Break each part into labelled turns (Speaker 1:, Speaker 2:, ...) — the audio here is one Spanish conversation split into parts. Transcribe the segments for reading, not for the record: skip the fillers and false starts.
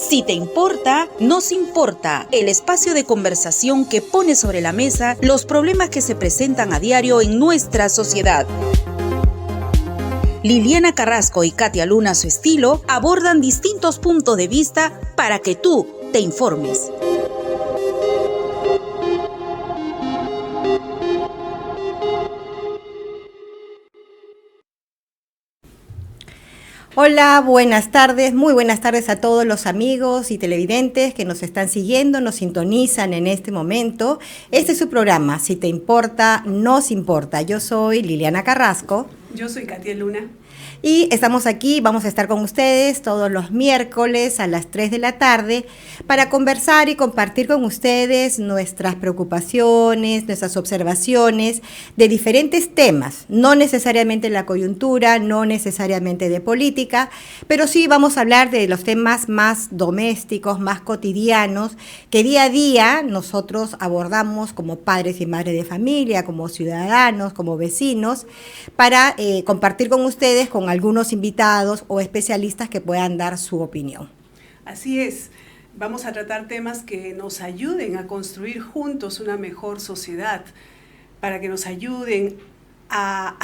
Speaker 1: Si te importa, nos importa. El espacio de conversación que pone sobre la mesa los problemas que se presentan a diario en nuestra sociedad. Liliana Carrasco y Katia Luna, a su estilo, abordan distintos puntos de vista para que tú te informes.
Speaker 2: Hola, buenas tardes, muy buenas tardes a todos los amigos y televidentes que nos están siguiendo, nos sintonizan en este momento. Este es su programa, Si te importa, nos importa. Yo soy Liliana Carrasco.
Speaker 3: Yo soy Katia Luna.
Speaker 2: Y estamos aquí, vamos a estar con ustedes todos los miércoles a las 3 de la tarde para conversar y compartir con ustedes nuestras preocupaciones, nuestras observaciones de diferentes temas, no necesariamente la coyuntura, no necesariamente de política, pero sí vamos a hablar de los temas más domésticos, más cotidianos, que día a día nosotros abordamos como padres y madres de familia, como ciudadanos, como vecinos, para compartir con ustedes, con algunos invitados o especialistas que puedan dar su opinión.
Speaker 3: Así es, vamos a tratar temas que nos ayuden a construir juntos una mejor sociedad, para que nos ayuden a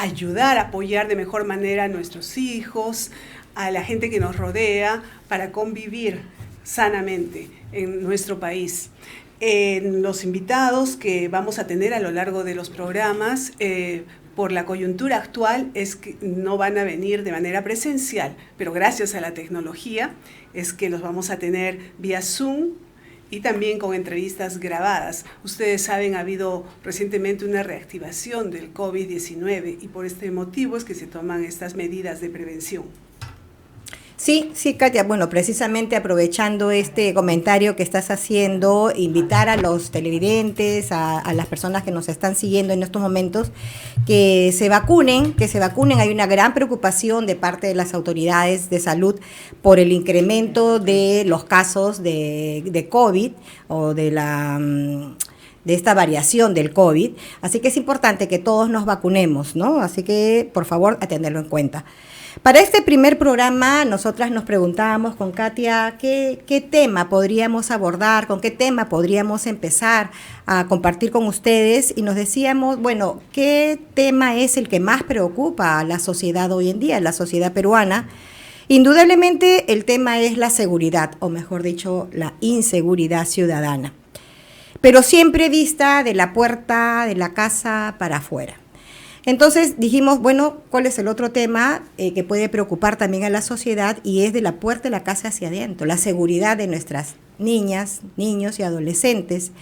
Speaker 3: apoyar de mejor manera a nuestros hijos, a la gente que nos rodea, para convivir sanamente en nuestro país. Los invitados que vamos a tener a lo largo de los programas, por la coyuntura actual, es que no van a venir de manera presencial, pero gracias a la tecnología es que los vamos a tener vía Zoom y también con entrevistas grabadas. Ustedes saben, ha habido recientemente una reactivación del COVID-19 y por este motivo es que se toman estas medidas de prevención.
Speaker 2: Sí, Katia, bueno, precisamente aprovechando este comentario que estás haciendo, invitar a los televidentes, a las personas que nos están siguiendo en estos momentos, que se vacunen. Hay una gran preocupación de parte de las autoridades de salud por el incremento de los casos de COVID o de esta variación del COVID, así que es importante que todos nos vacunemos, ¿no? Así que, por favor, a tenerlo en cuenta. Para este primer programa, nosotras nos preguntábamos con Katia qué tema podríamos abordar, con qué tema podríamos empezar a compartir con ustedes, y nos decíamos, bueno, ¿qué tema es el que más preocupa a la sociedad hoy en día, a la sociedad peruana? Indudablemente el tema es la seguridad, o mejor dicho, la inseguridad ciudadana, pero siempre vista de la puerta de la casa para afuera. Entonces dijimos, bueno, ¿cuál es el otro tema que puede preocupar también a la sociedad? Y es de la puerta de la casa hacia adentro, la seguridad de nuestras niñas, niños y adolescentes.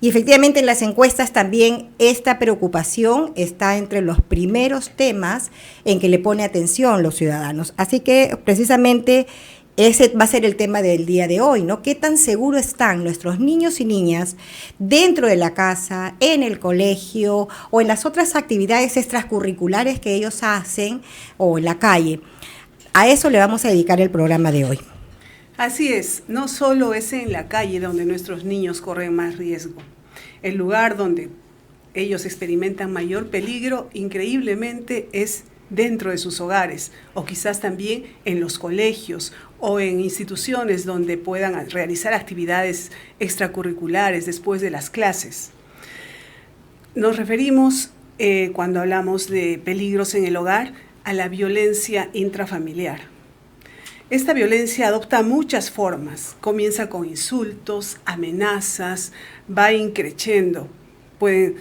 Speaker 2: Y efectivamente en las encuestas también esta preocupación está entre los primeros temas en que le pone atención los ciudadanos. Así que precisamente ese va a ser el tema del día de hoy, ¿no? ¿Qué tan seguros están nuestros niños y niñas dentro de la casa, en el colegio o en las otras actividades extracurriculares que ellos hacen o en la calle? A eso le vamos a dedicar el programa de hoy.
Speaker 3: Así es, no solo es en la calle donde nuestros niños corren más riesgo. El lugar donde ellos experimentan mayor peligro, increíblemente, es dentro de sus hogares, o quizás también en los colegios o en instituciones donde puedan realizar actividades extracurriculares después de las clases. Nos referimos, cuando hablamos de peligros en el hogar, a la violencia intrafamiliar. Esta violencia adopta muchas formas, comienza con insultos, amenazas, va increciendo. Pueden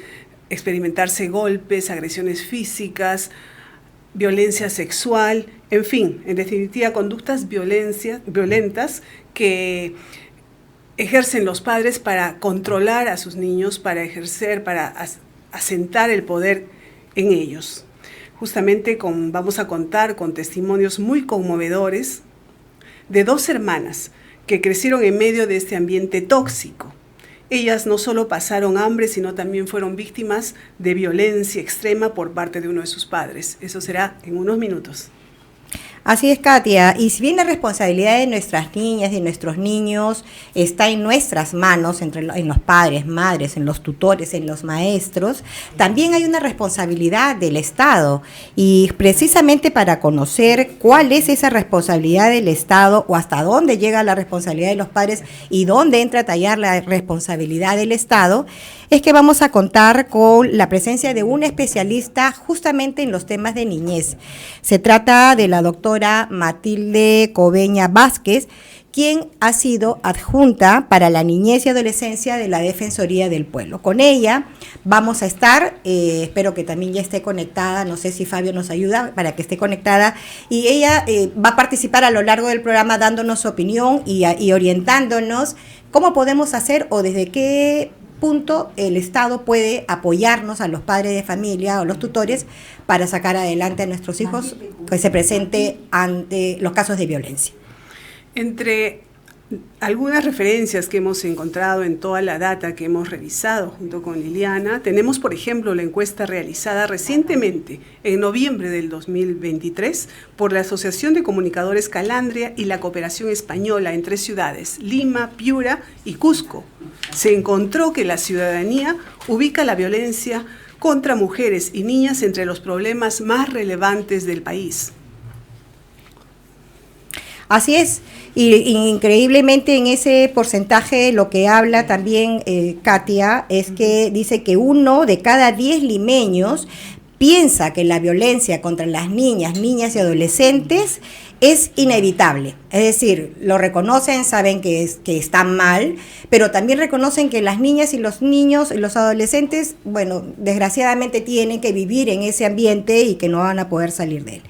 Speaker 3: experimentarse golpes, agresiones físicas, violencia sexual, en fin, en definitiva, conductas violentas que ejercen los padres para controlar a sus niños, para asentar el poder en ellos. Justamente vamos a contar con testimonios muy conmovedores de 2 hermanas que crecieron en medio de este ambiente tóxico. Ellas no solo pasaron hambre, sino también fueron víctimas de violencia extrema por parte de uno de sus padres. Eso será en unos minutos.
Speaker 2: Así es, Katia. Y si bien la responsabilidad de nuestras niñas y de nuestros niños está en nuestras manos, en los padres, madres, en los tutores, en los maestros, también hay una responsabilidad del Estado. Y precisamente para conocer cuál es esa responsabilidad del Estado o hasta dónde llega la responsabilidad de los padres y dónde entra a tallar la responsabilidad del Estado, es que vamos a contar con la presencia de un especialista justamente en los temas de niñez. Se trata de la doctora Matilde Cobeña Vázquez, quien ha sido adjunta para la niñez y adolescencia de la Defensoría del Pueblo. Con ella vamos a estar, espero que también ya esté conectada, no sé si Fabio nos ayuda para que esté conectada, y ella va a participar a lo largo del programa dándonos su opinión y orientándonos cómo podemos hacer o desde qué punto el Estado puede apoyarnos a los padres de familia o los tutores para sacar adelante a nuestros hijos que se presente ante los casos de violencia.
Speaker 3: Entre algunas referencias que hemos encontrado en toda la data que hemos revisado junto con Liliana, tenemos por ejemplo la encuesta realizada recientemente en noviembre del 2023 por la Asociación de Comunicadores Calandria y la Cooperación Española en 3 ciudades, Lima, Piura y Cusco. Se encontró que la ciudadanía ubica la violencia contra mujeres y niñas entre los problemas más relevantes del país.
Speaker 2: Así es, y increíblemente en ese porcentaje lo que habla también Katia es que dice que 1 de cada 10 limeños piensa que la violencia contra las niñas y adolescentes es inevitable. Es decir, lo reconocen, saben que está mal, pero también reconocen que las niñas y los niños y los adolescentes, bueno, desgraciadamente tienen que vivir en ese ambiente y que no van a poder salir de él.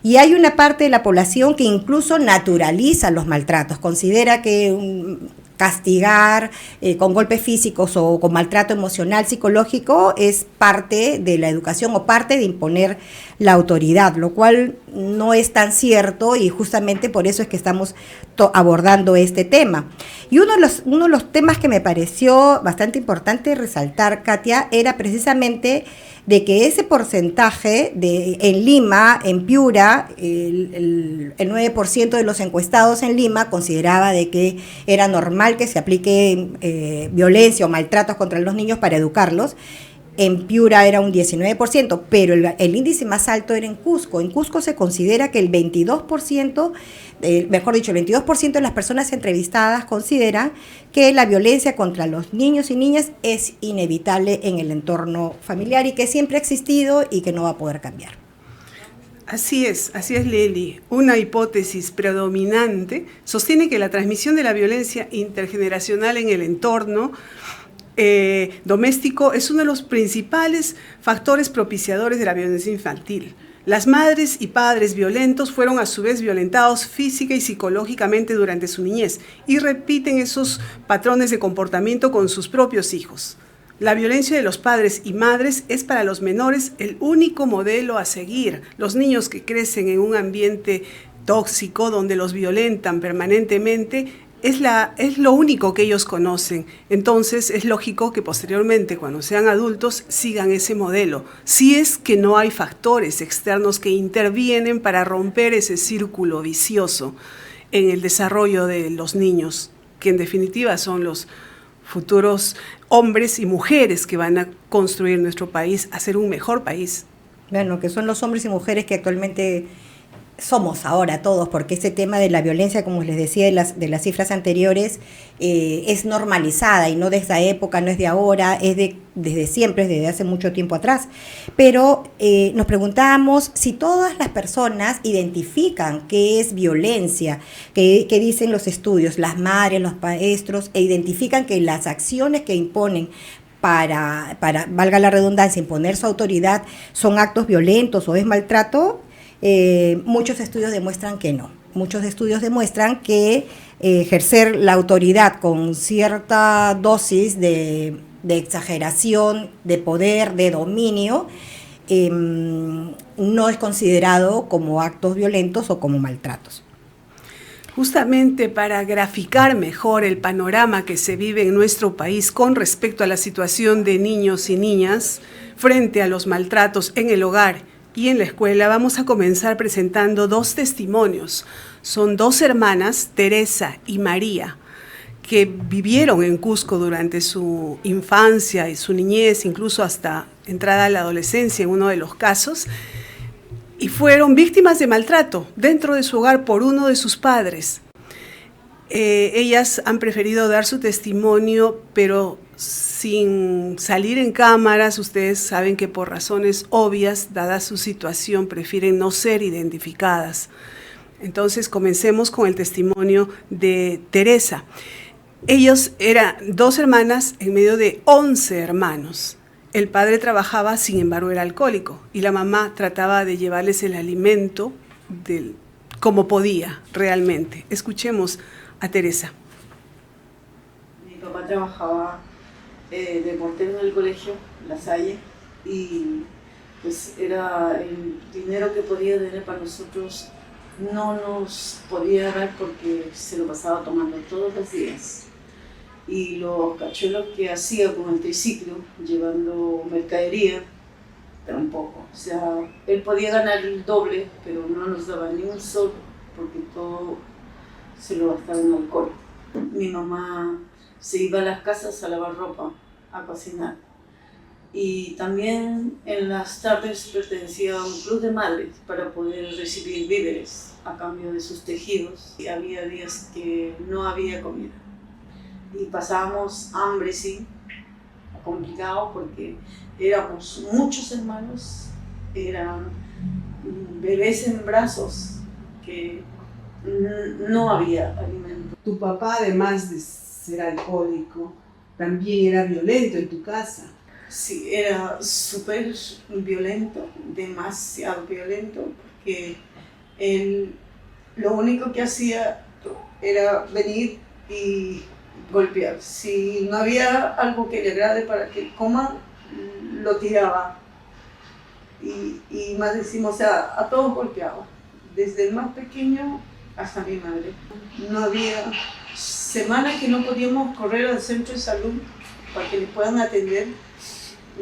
Speaker 2: Y hay una parte de la población que incluso naturaliza los maltratos, considera que castigar con golpes físicos o con maltrato emocional, psicológico, es parte de la educación o parte de imponer la autoridad, lo cual no es tan cierto y justamente por eso es que estamos abordando este tema. Y uno de los temas que me pareció bastante importante resaltar, Katia, era precisamente de que ese porcentaje en Lima, en Piura, el 9% de los encuestados en Lima consideraba de que era normal que se aplique violencia o maltratos contra los niños para educarlos. En Piura era un 19%, pero el índice más alto era en Cusco. En Cusco se considera que el 22%, el 22% de las personas entrevistadas consideran que la violencia contra los niños y niñas es inevitable en el entorno familiar y que siempre ha existido y que no va a poder cambiar.
Speaker 3: Así es Leli. Una hipótesis predominante sostiene que la transmisión de la violencia intergeneracional en el entorno doméstico es uno de los principales factores propiciadores de la violencia infantil. Las madres y padres violentos fueron a su vez violentados física y psicológicamente durante su niñez y repiten esos patrones de comportamiento con sus propios hijos. La violencia de los padres y madres es para los menores el único modelo a seguir. Los niños que crecen en un ambiente tóxico donde los violentan permanentemente es lo único que ellos conocen. Entonces es lógico que posteriormente, cuando sean adultos, sigan ese modelo. Si es que no hay factores externos que intervienen para romper ese círculo vicioso en el desarrollo de los niños, que en definitiva son los futuros hombres y mujeres que van a construir nuestro país, a ser un mejor país.
Speaker 2: Bueno, que son los hombres y mujeres que actualmente somos ahora todos, porque este tema de la violencia, como les decía de las cifras anteriores, es normalizada y no de esa época, no es de ahora, es desde siempre, es desde hace mucho tiempo atrás. Pero nos preguntábamos si todas las personas identifican qué es violencia, qué dicen los estudios, las madres, los maestros, e identifican que las acciones que imponen para, valga la redundancia, imponer su autoridad son actos violentos o es maltrato. Muchos estudios demuestran que no. Muchos estudios demuestran que ejercer la autoridad con cierta dosis de exageración, de poder, de dominio, no es considerado como actos violentos o como maltratos.
Speaker 3: Justamente para graficar mejor el panorama que se vive en nuestro país con respecto a la situación de niños y niñas frente a los maltratos en el hogar y en la escuela vamos a comenzar presentando 2 testimonios. Son 2 hermanas, Teresa y María, que vivieron en Cusco durante su infancia y su niñez, incluso hasta entrada a la adolescencia en uno de los casos, y fueron víctimas de maltrato dentro de su hogar por uno de sus padres. Ellas han preferido dar su testimonio, pero sin salir en cámaras. Ustedes saben que por razones obvias, dada su situación, prefieren no ser identificadas. Entonces, comencemos con el testimonio de Teresa. Ellos eran 2 hermanas en medio de 11 hermanos. El padre trabajaba, sin embargo, era alcohólico, y la mamá trataba de llevarles el alimento como podía realmente. Escuchemos a Teresa.
Speaker 4: Mi papá trabajaba de portero en el colegio, La Salle, y pues era el dinero que podía tener para nosotros, no nos podía dar porque se lo pasaba tomando todos los días. Y los cachuelos que hacía con el triciclo, llevando mercadería, tampoco. O sea, él podía ganar el doble, pero no nos daba ni un solo, porque todo se lo gastaba en alcohol. Mi mamá se iba a las casas a lavar ropa, a cocinar. Y también en las tardes pertenecía a un club de madres para poder recibir víveres a cambio de sus tejidos. Y había días que no había comida. Y pasábamos hambre, sí, complicado porque éramos muchos hermanos, eran bebés en brazos, que no había alimento.
Speaker 3: Tu papá, además de ser alcohólico, también era violento en tu casa.
Speaker 4: Sí, era súper violento, demasiado violento, porque él lo único que hacía era venir y golpear. Si no había algo que le agrade para que coma, lo tiraba. Y más decimos, o sea, a todos golpeaba, desde el más pequeño hasta mi madre. No había semana que no podíamos correr al centro de salud para que le puedan atender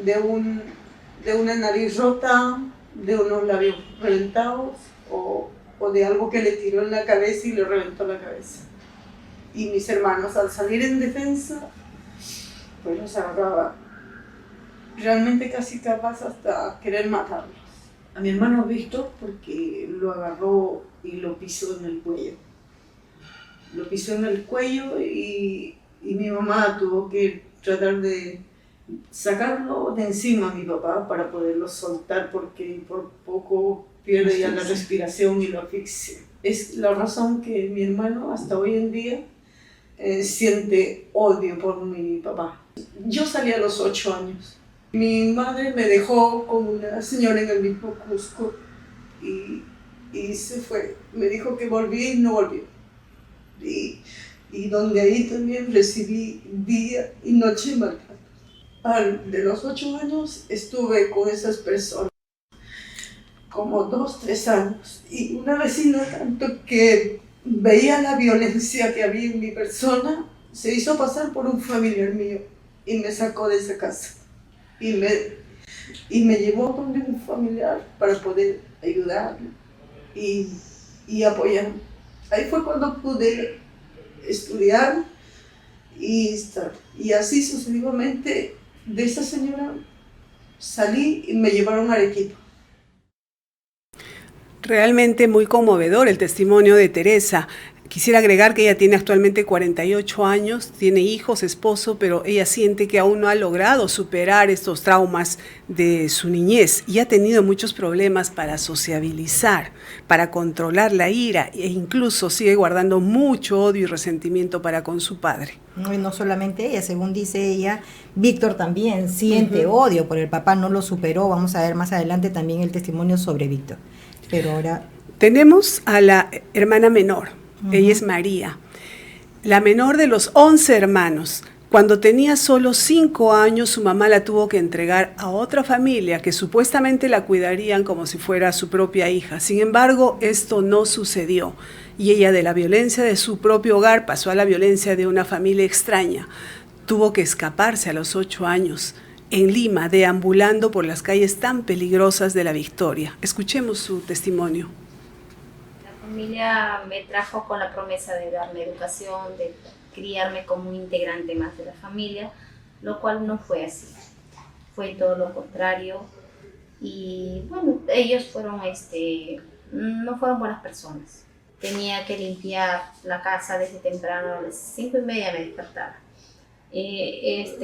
Speaker 4: de una nariz rota, de unos labios reventados o de algo que le tiró en la cabeza y le reventó la cabeza. Y mis hermanos, al salir en defensa, pues los agarraba realmente casi capaz hasta querer matarlos. A mi hermano Víctor, porque lo agarró y lo pisó en el cuello. Lo pisó en el cuello y mi mamá tuvo que tratar de sacarlo de encima a mi papá para poderlo soltar, porque por poco pierde ya la respiración y lo asfixia. Es la razón que mi hermano hasta hoy en día siente odio por mi papá. Yo salí a los 8 años. Mi madre me dejó con una señora en el mismo Cusco y se fue. Me dijo que volvía y no volvió. Y donde ahí también recibí día y noche maltrato. De los 8 años estuve con esas personas como 2, 3 años. Y una vecina, tanto que veía la violencia que había en mi persona, se hizo pasar por un familiar mío y me sacó de esa casa. Y me llevó donde un familiar para poder ayudarle y apoyarme. Ahí fue cuando pude estudiar y estar. Y así sucesivamente de esa señora salí y me llevaron a Arequipa.
Speaker 3: Realmente muy conmovedor el testimonio de Teresa. Quisiera agregar que ella tiene actualmente 48 años, tiene hijos, esposo, pero ella siente que aún no ha logrado superar estos traumas de su niñez y ha tenido muchos problemas para sociabilizar, para controlar la ira e incluso sigue guardando mucho odio y resentimiento para con su padre.
Speaker 2: No, y no solamente ella, según dice ella, Víctor también siente odio por el papá, no lo superó. Vamos a ver más adelante también el testimonio sobre Víctor. Pero ahora
Speaker 3: tenemos a la hermana menor. Ella es María, la menor de los 11 hermanos. Cuando tenía solo 5 años, su mamá la tuvo que entregar a otra familia que supuestamente la cuidarían como si fuera su propia hija. Sin embargo, esto no sucedió y ella, de la violencia de su propio hogar, pasó a la violencia de una familia extraña. Tuvo que escaparse a los 8 años. en Lima, deambulando por las calles tan peligrosas de La Victoria. Escuchemos su testimonio.
Speaker 5: La familia me trajo con la promesa de darme educación, de criarme como un integrante más de la familia, lo cual no fue así. Fue todo lo contrario. Y bueno, ellos fueron, no fueron buenas personas. Tenía que limpiar la casa desde temprano, a las 5:30 me despertaba.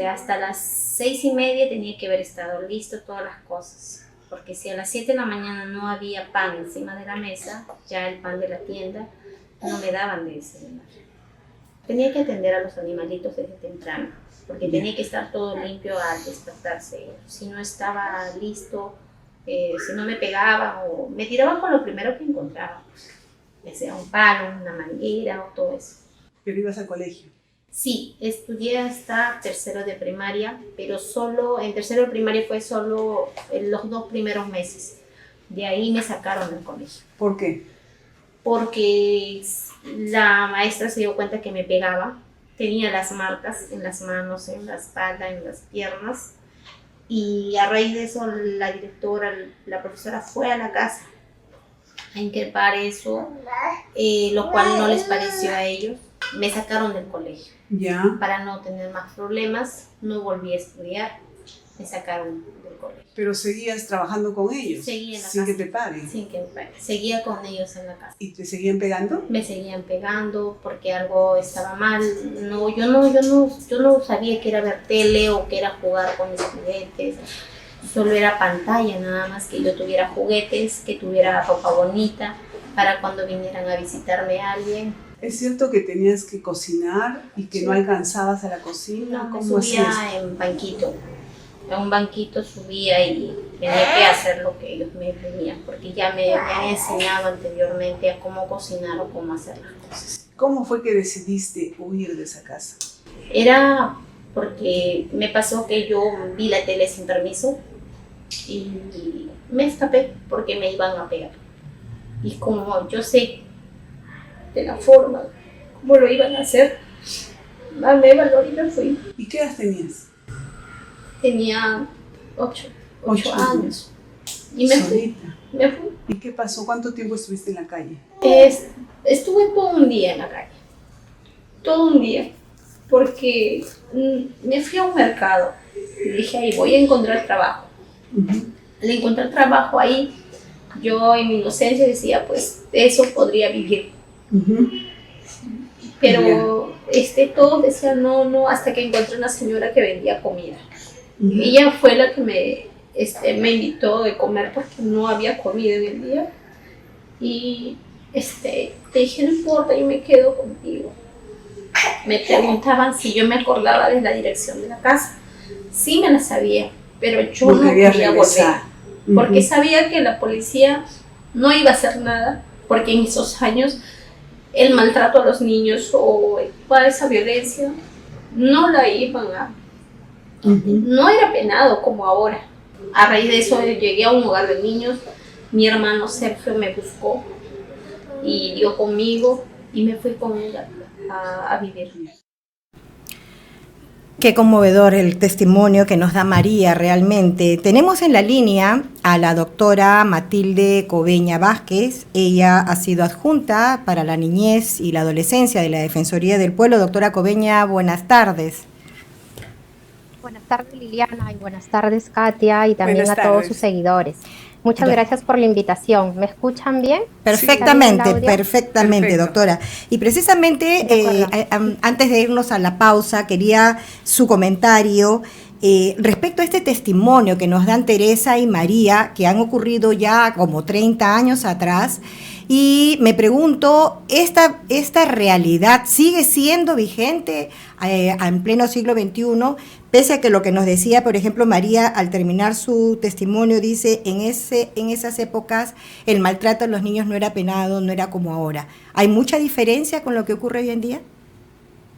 Speaker 5: Hasta las 6:30 tenía que haber estado listo todas las cosas, porque si a las 7 de la mañana no había pan encima de la mesa, ya el pan de la tienda, no me daban de desayunar. Tenía que atender a los animalitos desde temprano, porque tenía que estar todo limpio al despertarse. Si no estaba listo, si no me pegaban o me tiraban con lo primero que encontraban, ya sea un palo, una manguera o todo eso.
Speaker 3: ¿Pero ibas al colegio?
Speaker 5: Sí, estudié hasta tercero de primaria, pero solo en tercero de primaria fue solo en los 2 primeros meses. De ahí me sacaron del colegio.
Speaker 3: ¿Por qué?
Speaker 5: Porque la maestra se dio cuenta que me pegaba. Tenía las marcas en las manos, en la espalda, en las piernas. Y a raíz de eso la directora, la profesora fue a la casa a increpar eso, lo cual no les pareció a ellos. Me sacaron del colegio.
Speaker 3: Ya.
Speaker 5: Para no tener más problemas, no volví a estudiar. Me sacaron del colegio.
Speaker 3: Pero seguías trabajando con ellos.
Speaker 5: Seguía en la
Speaker 3: sin
Speaker 5: casa.
Speaker 3: que te paguen.
Speaker 5: Sin que me paguen. Seguía con ellos en la casa.
Speaker 3: ¿Y te seguían pegando?
Speaker 5: Me seguían pegando porque algo estaba mal. Yo no sabía que era ver tele o que era jugar con mis juguetes. Solo era pantalla, nada más que yo tuviera juguetes, que tuviera ropa bonita para cuando vinieran a visitarme a alguien.
Speaker 3: ¿Es cierto que tenías que cocinar y que no alcanzabas a la cocina?
Speaker 5: No, me
Speaker 3: ¿Cómo
Speaker 5: subía
Speaker 3: hacías?
Speaker 5: en banquito. En un banquito subía y tenía que hacer lo que ellos me pedían, porque ya me habían enseñado anteriormente a cómo cocinar o cómo hacer las cosas.
Speaker 3: ¿Cómo fue que decidiste huir de esa casa?
Speaker 5: Era porque me pasó que yo vi la tele sin permiso y me escapé porque me iban a pegar. Y como yo sé de la forma como lo iban a hacer, me valor y me fui.
Speaker 3: ¿Y qué edad tenías?
Speaker 5: Tenía 8
Speaker 3: Ocho
Speaker 5: años. Y me fui.
Speaker 3: Solita.
Speaker 5: Me fui.
Speaker 3: ¿Y qué pasó? ¿Cuánto tiempo estuviste en la calle?
Speaker 5: Estuve todo un día en la calle. Todo un día. Porque me fui a un mercado. Y dije, ahí voy a encontrar trabajo. Al encontrar trabajo ahí, yo en mi inocencia decía, pues, de eso podría vivir. Pero todos decían no, hasta que encontré una señora que vendía comida. Ella fue la que me invitó de comer porque no había comida en el día. Y le dije, no importa, yo me quedo contigo. Me preguntaban si yo me acordaba de la dirección de la casa. Sí me la sabía, pero yo no quería volver. Porque sabía que la policía no iba a hacer nada, porque en esos años el maltrato a los niños o toda esa violencia no la iban a... No era penado como ahora. A raíz de eso llegué a un hogar de niños, mi hermano Sergio me buscó y dio conmigo y me fui con él a vivir.
Speaker 2: Qué conmovedor el testimonio que nos da María realmente. Tenemos en la línea a la doctora Matilde Cobeña Vázquez. Ella ha sido adjunta para la niñez y la adolescencia de la Defensoría del Pueblo. Doctora Cobeña, buenas tardes.
Speaker 6: Buenas tardes, Liliana, y buenas tardes, Katia, y también
Speaker 3: Buenas
Speaker 6: a todos
Speaker 3: tardes.
Speaker 6: sus seguidores. Muchas gracias por la invitación. ¿Me escuchan bien?
Speaker 2: Perfectamente,
Speaker 6: ¿Está bien el audio?
Speaker 2: perfectamente,
Speaker 3: Perfecto.
Speaker 2: doctora. Y precisamente,
Speaker 6: De acuerdo.
Speaker 2: antes de irnos a la pausa, quería su comentario respecto a este testimonio que nos dan Teresa y María, que han ocurrido ya como 30 años atrás. Y me pregunto, ¿esta realidad sigue siendo vigente en pleno siglo XXI? Pese a que lo que nos decía, por ejemplo, María, al terminar su testimonio, dice, en esas épocas el maltrato a los niños no era penado, no era como ahora. ¿Hay mucha diferencia con lo que ocurre hoy en día?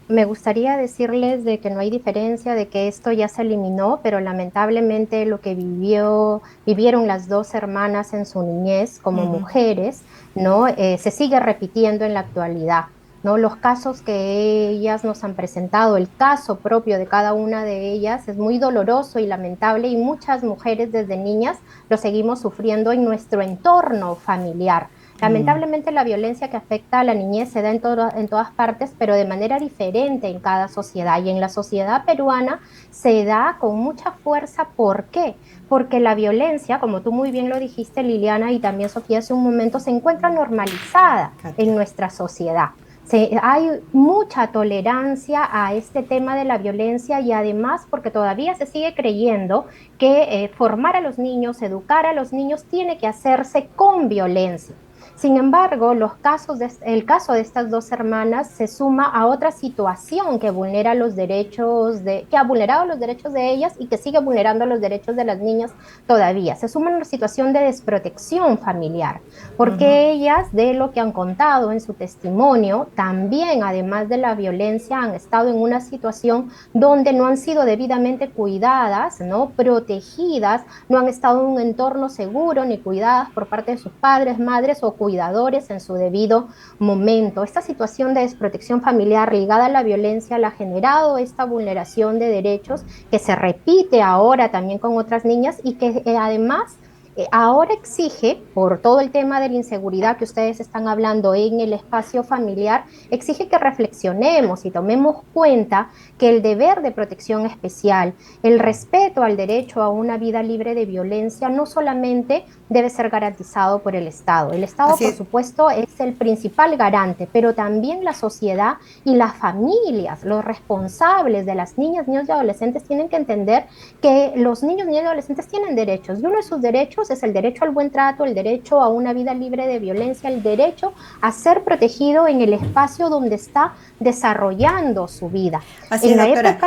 Speaker 6: Me gustaría decirles de que no hay diferencia, de que esto ya se eliminó, pero lamentablemente lo que vivieron las dos hermanas en su niñez como mujeres, ¿no? Se sigue repitiendo en la actualidad. ¿no? Los casos que ellas nos han presentado, el caso propio de cada una de ellas es muy doloroso y lamentable, y muchas mujeres desde niñas lo seguimos sufriendo en nuestro entorno familiar. Lamentablemente la violencia que afecta a la niñez se da en todas partes, pero de manera diferente en cada sociedad. Y en la sociedad peruana se da con mucha fuerza. ¿Por qué? Porque la violencia, como tú muy bien lo dijiste, Liliana, y también Sofía hace un momento, se encuentra normalizada en nuestra sociedad. Hay mucha tolerancia a este tema de la violencia, y además porque todavía se sigue creyendo que formar a los niños, educar a los niños tiene que hacerse con violencia. Sin embargo, el caso de estas dos hermanas se suma a otra situación que vulnera que ha vulnerado los derechos de ellas y que sigue vulnerando los derechos de las niñas todavía. Se suma a una situación de desprotección familiar, porque ellas, de lo que han contado en su testimonio, también, además de la violencia, han estado en una situación donde no han sido debidamente cuidadas, ¿no? Protegidas, no han estado en un entorno seguro ni cuidadas por parte de sus padres, madres o cuidadores en su debido momento. Esta situación de desprotección familiar ligada a la violencia la ha generado esta vulneración de derechos que se repite ahora también con otras niñas, y que además ahora exige, por todo el tema de la inseguridad que ustedes están hablando en el espacio familiar, exige que reflexionemos y tomemos cuenta que el deber de protección especial, el respeto al derecho a una vida libre de violencia, no solamente debe ser garantizado por el Estado. El Estado, por supuesto, es el principal garante, pero también la sociedad y las familias, los responsables de las niñas, niños y adolescentes, tienen que entender que los niños, niñas y adolescentes tienen derechos, y uno de sus derechos es el derecho al buen trato, el derecho a una vida libre de violencia, el derecho a ser protegido en el espacio donde está desarrollando su vida.
Speaker 2: Así es, doctora.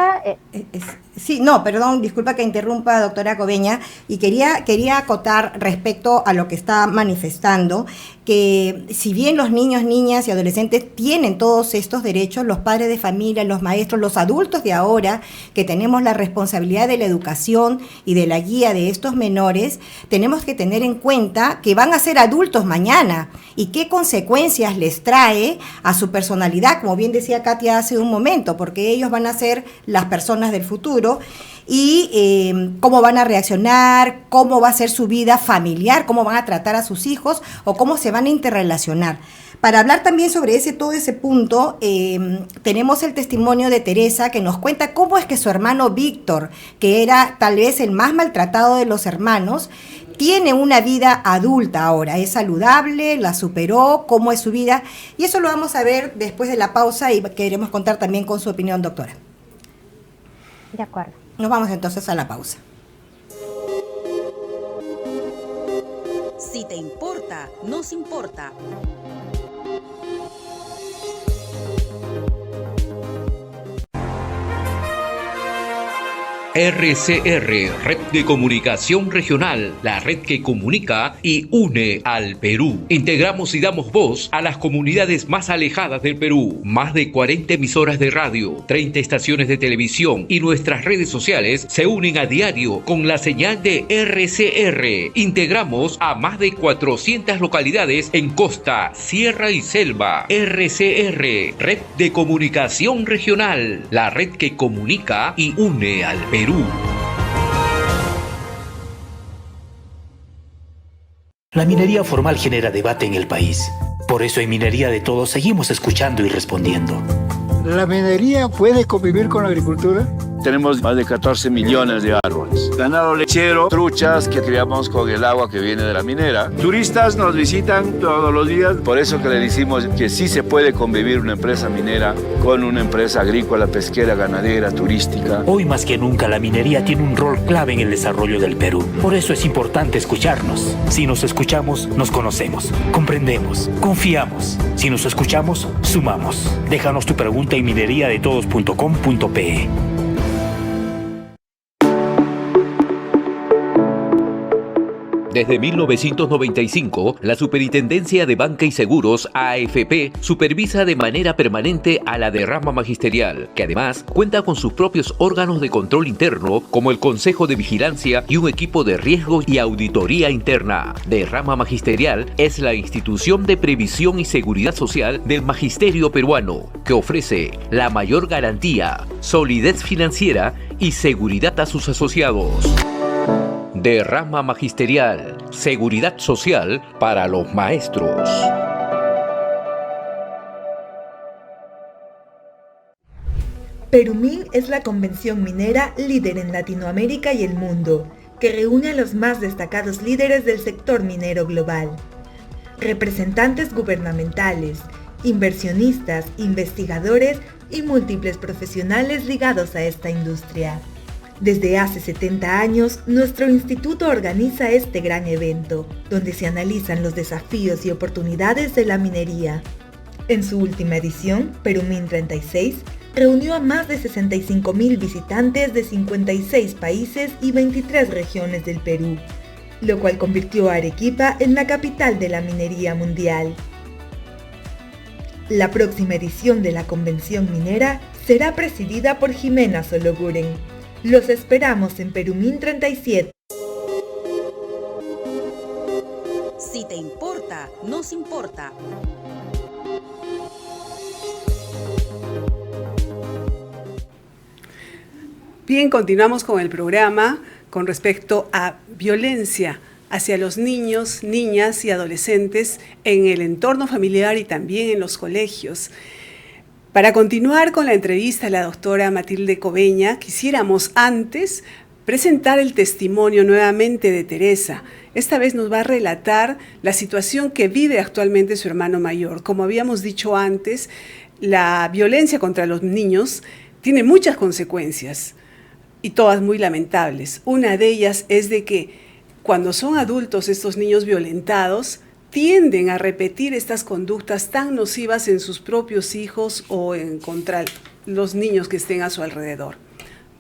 Speaker 2: Sí, no, perdón, disculpa que interrumpa, doctora Cobeña, y quería acotar respecto a lo que está manifestando, que si bien los niños, niñas y adolescentes tienen todos estos derechos, los padres de familia, los maestros, los adultos de ahora, que tenemos la responsabilidad de la educación y de la guía de estos menores, tenemos que tener en cuenta que van a ser adultos mañana y qué consecuencias les trae a su personalidad, como bien decía Katia hace un momento, porque ellos van a ser las personas del futuro, y cómo van a reaccionar, cómo va a ser su vida familiar, cómo van a tratar a sus hijos o cómo se van a interrelacionar. Para hablar también sobre todo ese punto, tenemos el testimonio de Teresa, que nos cuenta cómo es que su hermano Víctor, que era tal vez el más maltratado de los hermanos, tiene una vida adulta ahora, es saludable, la superó, cómo es su vida, y eso lo vamos a ver después de la pausa, y queremos contar también con su opinión, doctora.
Speaker 6: De acuerdo.
Speaker 2: Nos vamos entonces a la pausa.
Speaker 1: Si te importa, nos importa.
Speaker 7: RCR, Red de Comunicación Regional, la red que comunica y une al Perú. Integramos y damos voz a las comunidades más alejadas del Perú. Más de 40 emisoras de radio, 30 estaciones de televisión y nuestras redes sociales se unen a diario con la señal de RCR. Integramos a más de 400 localidades en costa, sierra y selva. RCR, Red de Comunicación Regional, la red que comunica y une al Perú.
Speaker 8: La minería formal genera debate en el país. Por eso en Minería de Todos seguimos escuchando y respondiendo.
Speaker 9: ¿La minería puede convivir con la agricultura?
Speaker 10: Tenemos más de 14 millones de árboles. Ganado lechero, truchas que criamos con el agua que viene de la minera. Turistas nos visitan todos los días. Por eso que le decimos que sí se puede convivir una empresa minera con una empresa agrícola, pesquera, ganadera, turística.
Speaker 8: Hoy más que nunca la minería tiene un rol clave en el desarrollo del Perú. Por eso es importante escucharnos. Si nos escuchamos, nos conocemos, comprendemos, confiamos. Si nos escuchamos, sumamos. Déjanos tu pregunta en mineriadetodos.com.pe.
Speaker 7: Desde 1995, la Superintendencia de Banca y Seguros, AFP, supervisa de manera permanente a la derrama magisterial, que además cuenta con sus propios órganos de control interno, como el Consejo de Vigilancia y un equipo de riesgo y auditoría interna. Derrama Magisterial es la institución de previsión y seguridad social del magisterio peruano, que ofrece la mayor garantía, solidez financiera y seguridad a sus asociados. Derrama Magisterial, seguridad social para los maestros.
Speaker 11: Perumín es la convención minera líder en Latinoamérica y el mundo, que reúne a los más destacados líderes del sector minero global. Representantes gubernamentales, inversionistas, investigadores y múltiples profesionales ligados a esta industria. Desde hace 70 años, nuestro instituto organiza este gran evento, donde se analizan los desafíos y oportunidades de la minería. En su última edición, Perumín 36, reunió a más de 65.000 visitantes de 56 países y 23 regiones del Perú, lo cual convirtió a Arequipa en la capital de la minería mundial. La próxima edición de la convención minera será presidida por Jimena Sologuren. Los esperamos en Perumín 37.
Speaker 1: Si te importa, nos importa.
Speaker 3: Bien, continuamos con el programa con respecto a violencia hacia los niños, niñas y adolescentes en el entorno familiar y también en los colegios. Para continuar con la entrevista a la doctora Matilde Cobeña, quisiéramos antes presentar el testimonio nuevamente de Teresa. Esta vez nos va a relatar la situación que vive actualmente su hermano mayor. Como habíamos dicho antes, la violencia contra los niños tiene muchas consecuencias y todas muy lamentables. Una de ellas es de que cuando son adultos estos niños violentados, tienden a repetir estas conductas tan nocivas en sus propios hijos o en contra los niños que estén a su alrededor.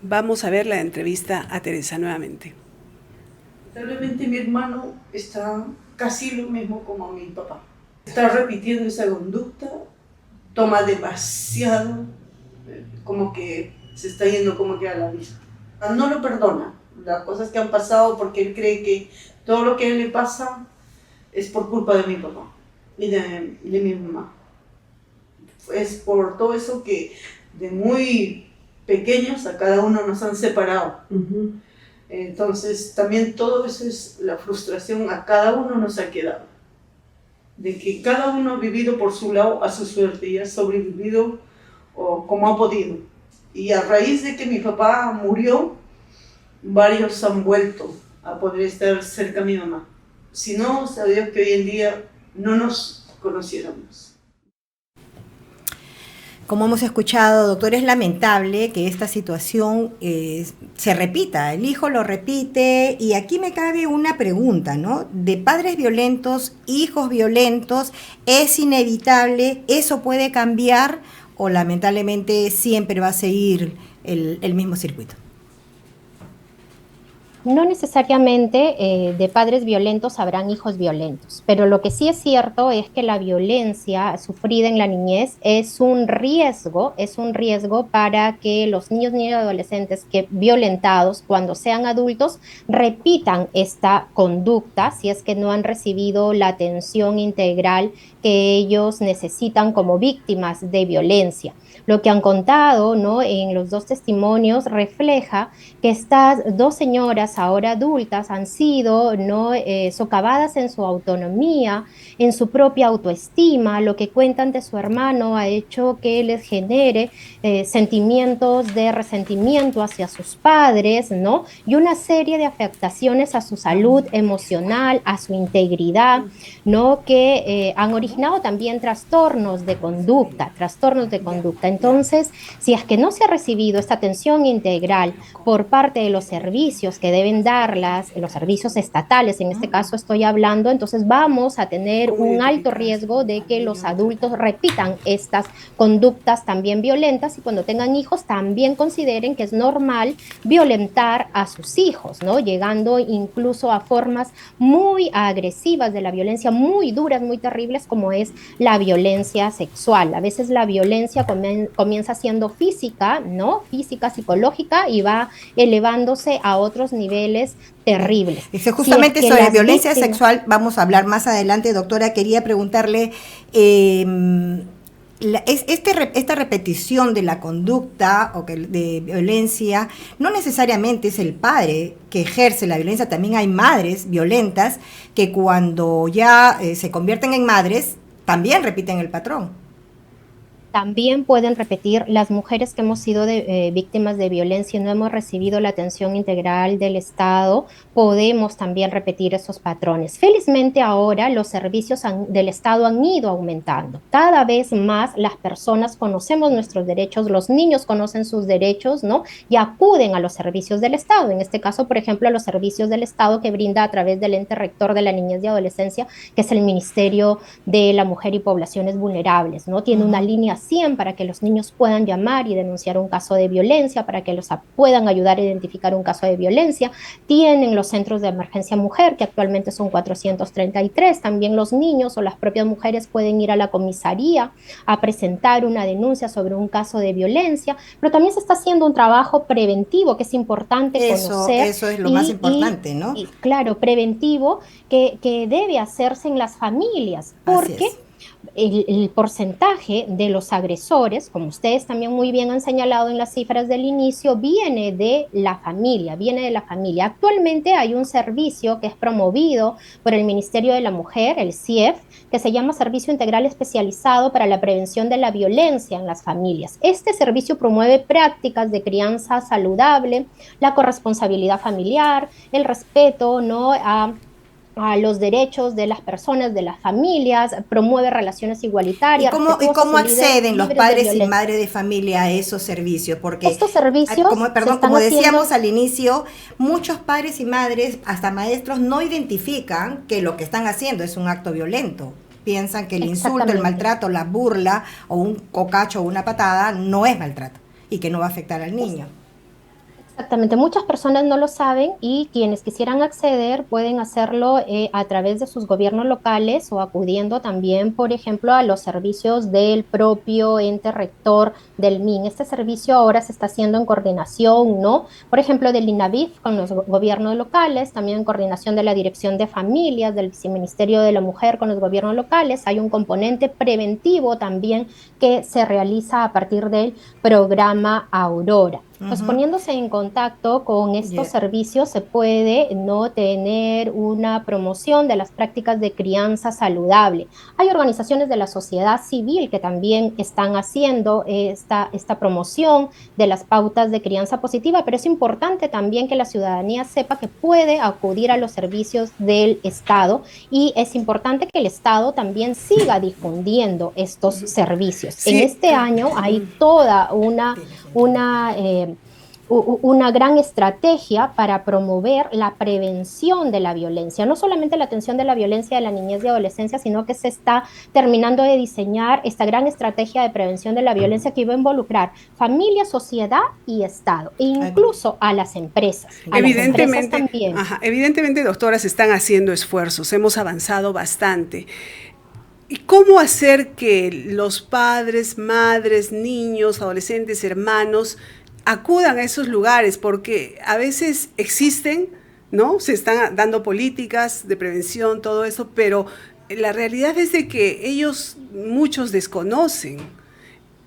Speaker 3: Vamos a ver la entrevista a Teresa nuevamente.
Speaker 4: Lamentablemente mi hermano está casi lo mismo como mi papá. Está repitiendo esa conducta, toma demasiado, como que se está yendo como que a la vista. No lo perdona las cosas que han pasado porque él cree que todo lo que a él le pasa es por culpa de mi papá y de mi mamá. Es por todo eso que de muy pequeños a cada uno nos han separado. Uh-huh. Entonces también todo eso es la frustración, a cada uno nos ha quedado. De que cada uno ha vivido por su lado a su suerte y ha sobrevivido como ha podido. Y a raíz de que mi papá murió, varios han vuelto a poder estar cerca de mi mamá. Si no, sabía que hoy en día no nos conociéramos.
Speaker 2: Como hemos escuchado, doctor, es lamentable que esta situación se repita. El hijo lo repite y aquí me cabe una pregunta, ¿no? De padres violentos, hijos violentos, ¿es inevitable? ¿Eso puede cambiar o lamentablemente siempre va a seguir el mismo circuito?
Speaker 6: No necesariamente de padres violentos habrán hijos violentos, pero lo que sí es cierto es que la violencia sufrida en la niñez es un riesgo para que los niños, niñas y adolescentes que violentados cuando sean adultos repitan esta conducta si es que no han recibido la atención integral que ellos necesitan como víctimas de violencia. Lo que han contado, ¿no?, en los dos testimonios refleja que estas dos señoras ahora adultas han sido, ¿no?, socavadas en su autonomía, en su propia autoestima. Lo que cuentan de su hermano ha hecho que les genere sentimientos de resentimiento hacia sus padres, ¿no?, y una serie de afectaciones a su salud emocional, a su integridad, ¿no?, que han originado también trastornos de conducta. Entonces, si es que no se ha recibido esta atención integral por parte de los servicios que deben deben dar los servicios estatales, en este caso estoy hablando, entonces vamos a tener un alto riesgo de que los adultos repitan estas conductas también violentas y cuando tengan hijos también consideren que es normal violentar a sus hijos, ¿no? Llegando incluso a formas muy agresivas de la violencia, muy duras, muy terribles, como es la violencia sexual. A veces la violencia comienza siendo física, ¿no? Física, psicológica, y va elevándose a otros niveles terribles.
Speaker 2: Justamente si sobre violencia sexual vamos a hablar más adelante, doctora. Quería preguntarle, esta repetición de la conducta de violencia, no necesariamente es el padre que ejerce la violencia, también hay madres violentas que cuando ya se convierten en madres, también repiten el patrón.
Speaker 6: También pueden repetir las mujeres que hemos sido víctimas de violencia y no hemos recibido la atención integral del Estado, podemos también repetir esos patrones. Felizmente ahora los servicios del Estado han ido aumentando. Cada vez más las personas conocemos nuestros derechos, los niños conocen sus derechos, ¿no? Y acuden a los servicios del Estado. En este caso, por ejemplo, a los servicios del Estado que brinda a través del ente rector de la niñez y adolescencia, que es el Ministerio de la Mujer y Poblaciones Vulnerables, ¿no? Tiene una línea 100 para que los niños puedan llamar y denunciar un caso de violencia, para que los puedan ayudar a identificar un caso de violencia. Tienen los centros de emergencia mujer, que actualmente son 433. También los niños o las propias mujeres pueden ir a la comisaría a presentar una denuncia sobre un caso de violencia, pero también se está haciendo un trabajo preventivo que es importante conocer.
Speaker 2: Eso es lo más importante, ¿no?
Speaker 6: Y, claro, preventivo que debe hacerse en las familias, porque el porcentaje de los agresores, como ustedes también muy bien han señalado en las cifras del inicio, viene de la familia. Actualmente hay un servicio que es promovido por el Ministerio de la Mujer, el CIEF, que se llama Servicio Integral Especializado para la Prevención de la Violencia en las Familias. Este servicio promueve prácticas de crianza saludable, la corresponsabilidad familiar, el respeto, ¿no?, a los derechos de las personas, de las familias, promueve relaciones igualitarias.
Speaker 2: ¿Y cómo acceden los padres y madres de familia a esos servicios? Porque
Speaker 6: estos servicios,
Speaker 2: como decíamos al inicio, muchos padres y madres, hasta maestros, no identifican que lo que están haciendo es un acto violento. Piensan que el insulto, el maltrato, la burla o un cocacho o una patada no es maltrato y que no va a afectar al niño.
Speaker 6: Exactamente, muchas personas no lo saben y quienes quisieran acceder pueden hacerlo a través de sus gobiernos locales o acudiendo también, por ejemplo, a los servicios del propio ente rector del MIN. Este servicio ahora se está haciendo en coordinación, ¿no? Por ejemplo, del INAVIF con los gobiernos locales, también en coordinación de la Dirección de Familias, del Viceministerio de la Mujer con los gobiernos locales. Hay un componente preventivo también que se realiza a partir del programa Aurora. Pues poniéndose en contacto con estos servicios se puede no tener una promoción de las prácticas de crianza saludable. Hay organizaciones de la sociedad civil que también están haciendo esta promoción de las pautas de crianza positiva, pero es importante también que la ciudadanía sepa que puede acudir a los servicios del Estado y es importante que el Estado también siga difundiendo estos servicios. Sí. En este año hay toda una gran estrategia para promover la prevención de la violencia, no solamente la atención de la violencia de la niñez y adolescencia, sino que se está terminando de diseñar esta gran estrategia de prevención de la violencia que iba a involucrar familia, sociedad y Estado, e incluso a las empresas.
Speaker 3: Evidentemente, doctoras, se están haciendo esfuerzos, hemos avanzado bastante. ¿Y cómo hacer que los padres, madres, niños, adolescentes, hermanos acudan a esos lugares? Porque a veces existen, ¿no? Se están dando políticas de prevención, todo eso, pero la realidad es de que muchos desconocen.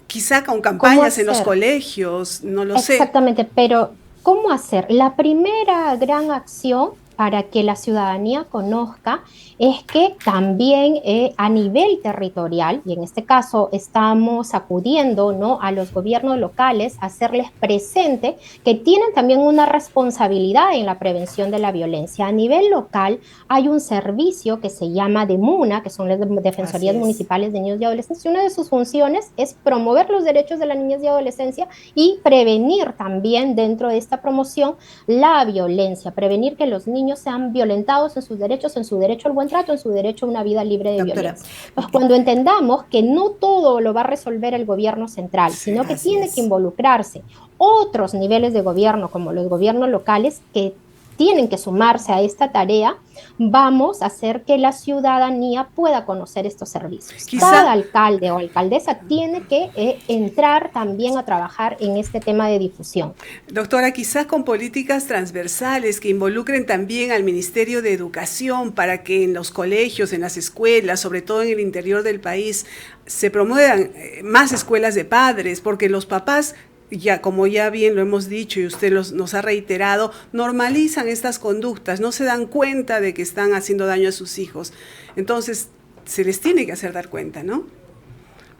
Speaker 3: Quizá con campañas en los colegios, no lo sé.
Speaker 6: Exactamente, pero ¿cómo hacer? La primera gran acción para que la ciudadanía conozca es que también a nivel territorial, y en este caso estamos acudiendo, ¿no?, a los gobiernos locales, a hacerles presente que tienen también una responsabilidad en la prevención de la violencia. A nivel local hay un servicio que se llama DEMUNA, que son las Defensorías Municipales de Niños y Adolescentes, y una de sus funciones es promover los derechos de la niñez y adolescencia y prevenir también dentro de esta promoción la violencia, prevenir que los niños sean violentados en sus derechos, en su derecho al buen trato, en su derecho a una vida libre de violencia. Pues cuando entendamos que no todo lo va a resolver el gobierno central, sino que tiene que involucrarse otros niveles de gobierno, como los gobiernos locales, que tienen que sumarse a esta tarea, vamos a hacer que la ciudadanía pueda conocer estos servicios. Cada alcalde o alcaldesa tiene que entrar también a trabajar en este tema de difusión.
Speaker 3: Doctora, quizás con políticas transversales que involucren también al Ministerio de Educación para que en los colegios, en las escuelas, sobre todo en el interior del país, se promuevan más escuelas de padres, porque los papás, ya como ya bien lo hemos dicho y usted nos ha reiterado, normalizan estas conductas, no se dan cuenta de que están haciendo daño a sus hijos. Entonces, se les tiene que hacer dar cuenta, ¿no?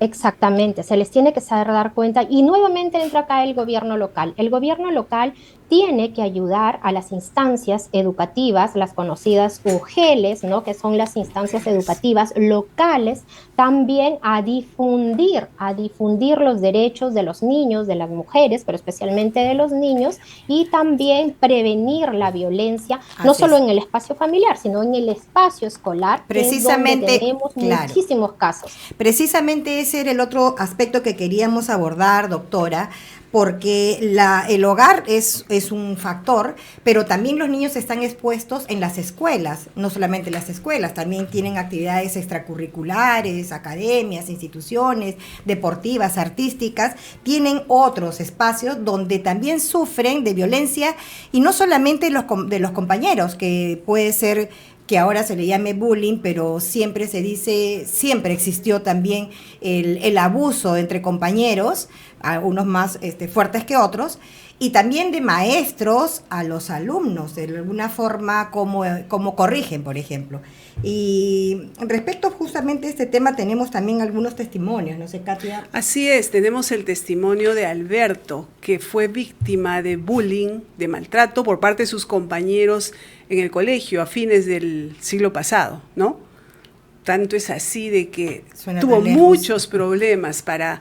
Speaker 6: Exactamente, se les tiene que saber dar cuenta, y nuevamente entra acá el gobierno local. El gobierno local tiene que ayudar a las instancias educativas, las conocidas UGELES, ¿no?, que son las instancias educativas locales, también a difundir los derechos de los niños, de las mujeres, pero especialmente de los niños, y también prevenir la violencia, no solo en el espacio familiar, sino en el espacio escolar,
Speaker 2: precisamente,
Speaker 6: que es donde tenemos muchísimos casos.
Speaker 2: Precisamente ese era el otro aspecto que queríamos abordar, doctora, porque el hogar es un factor, pero también los niños están expuestos en las escuelas, no solamente las escuelas, también tienen actividades extracurriculares, academias, instituciones deportivas, artísticas, tienen otros espacios donde también sufren de violencia, y no solamente de los compañeros, que puede ser que ahora se le llame bullying, pero siempre se dice, siempre existió también el abuso entre compañeros, algunos más fuertes que otros, y también de maestros a los alumnos, de alguna forma, como corrigen, por ejemplo. Y respecto justamente a este tema tenemos también algunos testimonios, no sé, Katia.
Speaker 3: Así es, tenemos el testimonio de Alberto, que fue víctima de bullying, de maltrato por parte de sus compañeros en el colegio a fines del siglo pasado, ¿no? Tanto es así de que tuvo muchos problemas para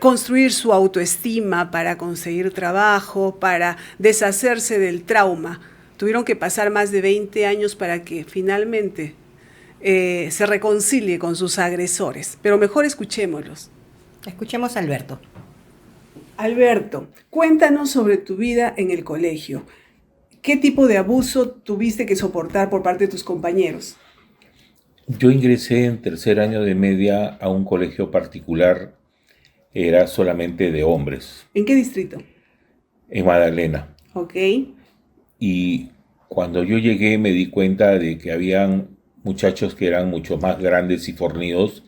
Speaker 3: construir su autoestima, para conseguir trabajo, para deshacerse del trauma. Tuvieron que pasar más de 20 años para que finalmente se reconcilie con sus agresores. Pero mejor escuchémoslos.
Speaker 2: Escuchemos a Alberto.
Speaker 3: Alberto, cuéntanos sobre tu vida en el colegio. ¿Qué tipo de abuso tuviste que soportar por parte de tus compañeros?
Speaker 12: Yo ingresé en tercer año de media a un colegio particular, era solamente de hombres.
Speaker 3: ¿En qué distrito?
Speaker 12: En Magdalena.
Speaker 3: Ok.
Speaker 12: Y cuando yo llegué me di cuenta de que habían muchachos que eran mucho más grandes y fornidos,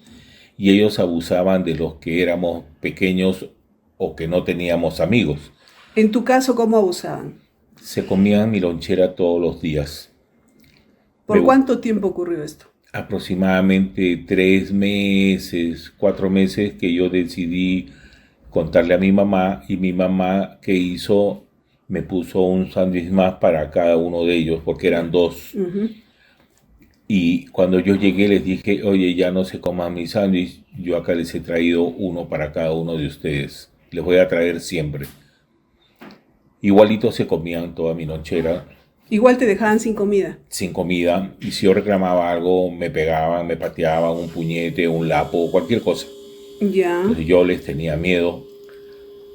Speaker 12: y ellos abusaban de los que éramos pequeños o que no teníamos amigos.
Speaker 3: ¿En tu caso cómo abusaban?
Speaker 12: Se comían mi lonchera todos los días.
Speaker 3: ¿Por cuánto tiempo ocurrió esto?
Speaker 12: Aproximadamente 3 meses, 4 meses, que yo decidí contarle a mi mamá, y mi mamá, ¿qué hizo? Me puso un sándwich más para cada uno de ellos, porque eran 2.
Speaker 3: Uh-huh.
Speaker 12: Y cuando yo llegué les dije, oye, ya no se coman mi sándwich, yo acá les he traído uno para cada uno de ustedes, les voy a traer siempre. Igualito se comían toda mi lonchera.
Speaker 3: Igual te dejaban sin comida.
Speaker 12: Sin comida, y si yo reclamaba algo, me pegaban, me pateaban, un puñete, un lapo, cualquier cosa.
Speaker 3: Ya.
Speaker 12: Entonces yo les tenía miedo,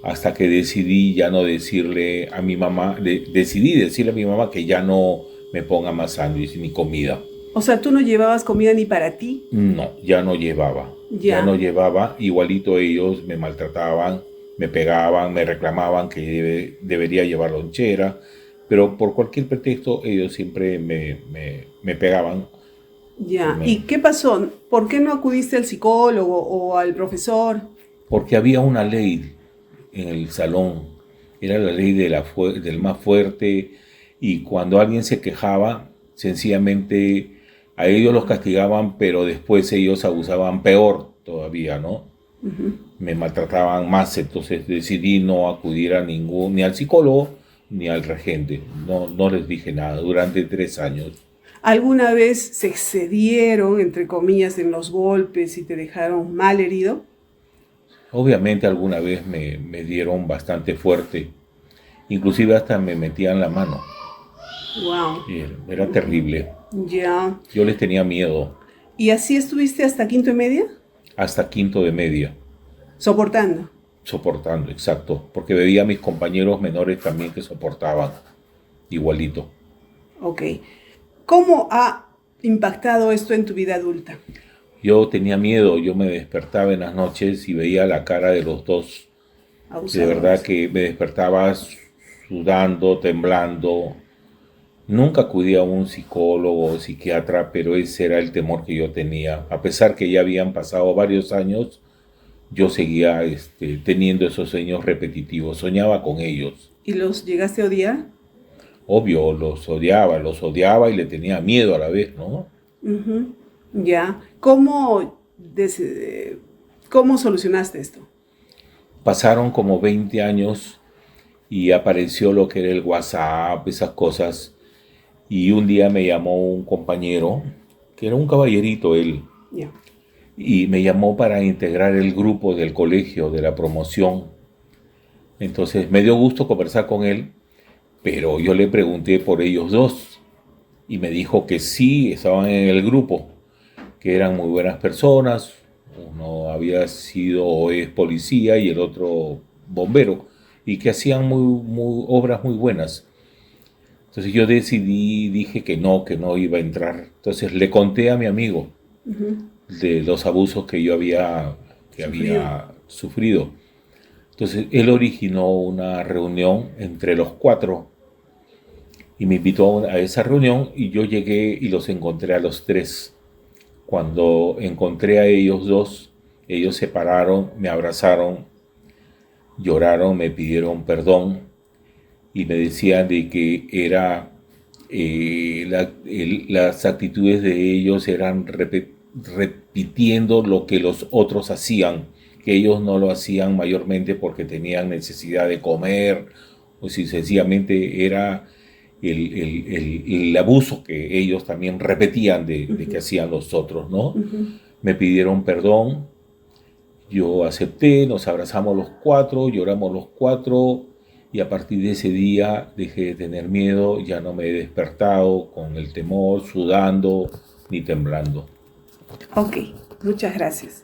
Speaker 12: hasta que decidí ya no decirle a mi mamá, decidí decirle a mi mamá que ya no me ponga más sándwich ni comida.
Speaker 3: O sea, ¿tú no llevabas comida ni para ti?
Speaker 12: No, ya no llevaba. Ya no llevaba, igualito ellos me maltrataban, me pegaban, me reclamaban que debería llevar lonchera, pero por cualquier pretexto ellos siempre me pegaban.
Speaker 3: Ya, ¿y qué pasó? ¿Por qué no acudiste al psicólogo o al profesor?
Speaker 12: Porque había una ley en el salón, era la ley del más fuerte, y cuando alguien se quejaba, sencillamente a ellos los castigaban, pero después ellos abusaban peor todavía, ¿no? Me maltrataban más, entonces decidí no acudir a ni al psicólogo ni al regente. No les dije nada durante 3 años.
Speaker 3: ¿Alguna vez se excedieron, entre comillas, en los golpes y te dejaron mal herido?
Speaker 12: Obviamente alguna vez me dieron bastante fuerte, inclusive hasta me metían la mano.
Speaker 3: Wow.
Speaker 12: Era terrible.
Speaker 3: Ya.
Speaker 12: Yo les tenía miedo.
Speaker 3: ¿Y así estuviste hasta quinto y media?
Speaker 12: Hasta quinto de media.
Speaker 3: Soportando.
Speaker 12: Soportando, exacto. Porque veía a mis compañeros menores también que soportaban igualito.
Speaker 3: Ok. ¿Cómo ha impactado esto en tu vida adulta?
Speaker 12: Yo tenía miedo, yo me despertaba en las noches y veía la cara de los dos. Abusadores. De verdad que me despertaba sudando, temblando. Nunca acudí a un psicólogo o psiquiatra, pero ese era el temor que yo tenía. A pesar que ya habían pasado varios años, yo seguía teniendo esos sueños repetitivos, soñaba con ellos.
Speaker 3: ¿Y los llegaste a odiar?
Speaker 12: Obvio, los odiaba y le tenía miedo a la vez, ¿no?
Speaker 3: Ya. ¿Cómo solucionaste esto?
Speaker 12: Pasaron como 20 años y apareció lo que era el WhatsApp, esas cosas. Y un día me llamó un compañero, que era un caballerito él, y me llamó para integrar el grupo del colegio, de la promoción. Entonces me dio gusto conversar con él, pero yo le pregunté por ellos dos, y me dijo que sí, estaban en el grupo, que eran muy buenas personas. Uno había sido o es policía y el otro bombero, y que hacían obras muy buenas. Entonces yo dije que no iba a entrar. Entonces le conté a mi amigo de los abusos que yo había sufrido. Entonces él originó una reunión entre los 4 y me invitó a esa reunión y yo llegué y los encontré a los 3. Cuando encontré a ellos dos, ellos se pararon, me abrazaron, lloraron, me pidieron perdón. Y me decían de que las actitudes de ellos eran repitiendo lo que los otros hacían, que ellos no lo hacían mayormente porque tenían necesidad de comer, o si sencillamente era el abuso que ellos también repetían de que hacían los otros, ¿no? Me pidieron perdón, yo acepté, nos abrazamos los 4, lloramos los 4, y a partir de ese día dejé de tener miedo, ya no me he despertado con el temor, sudando ni temblando.
Speaker 3: Ok, muchas gracias.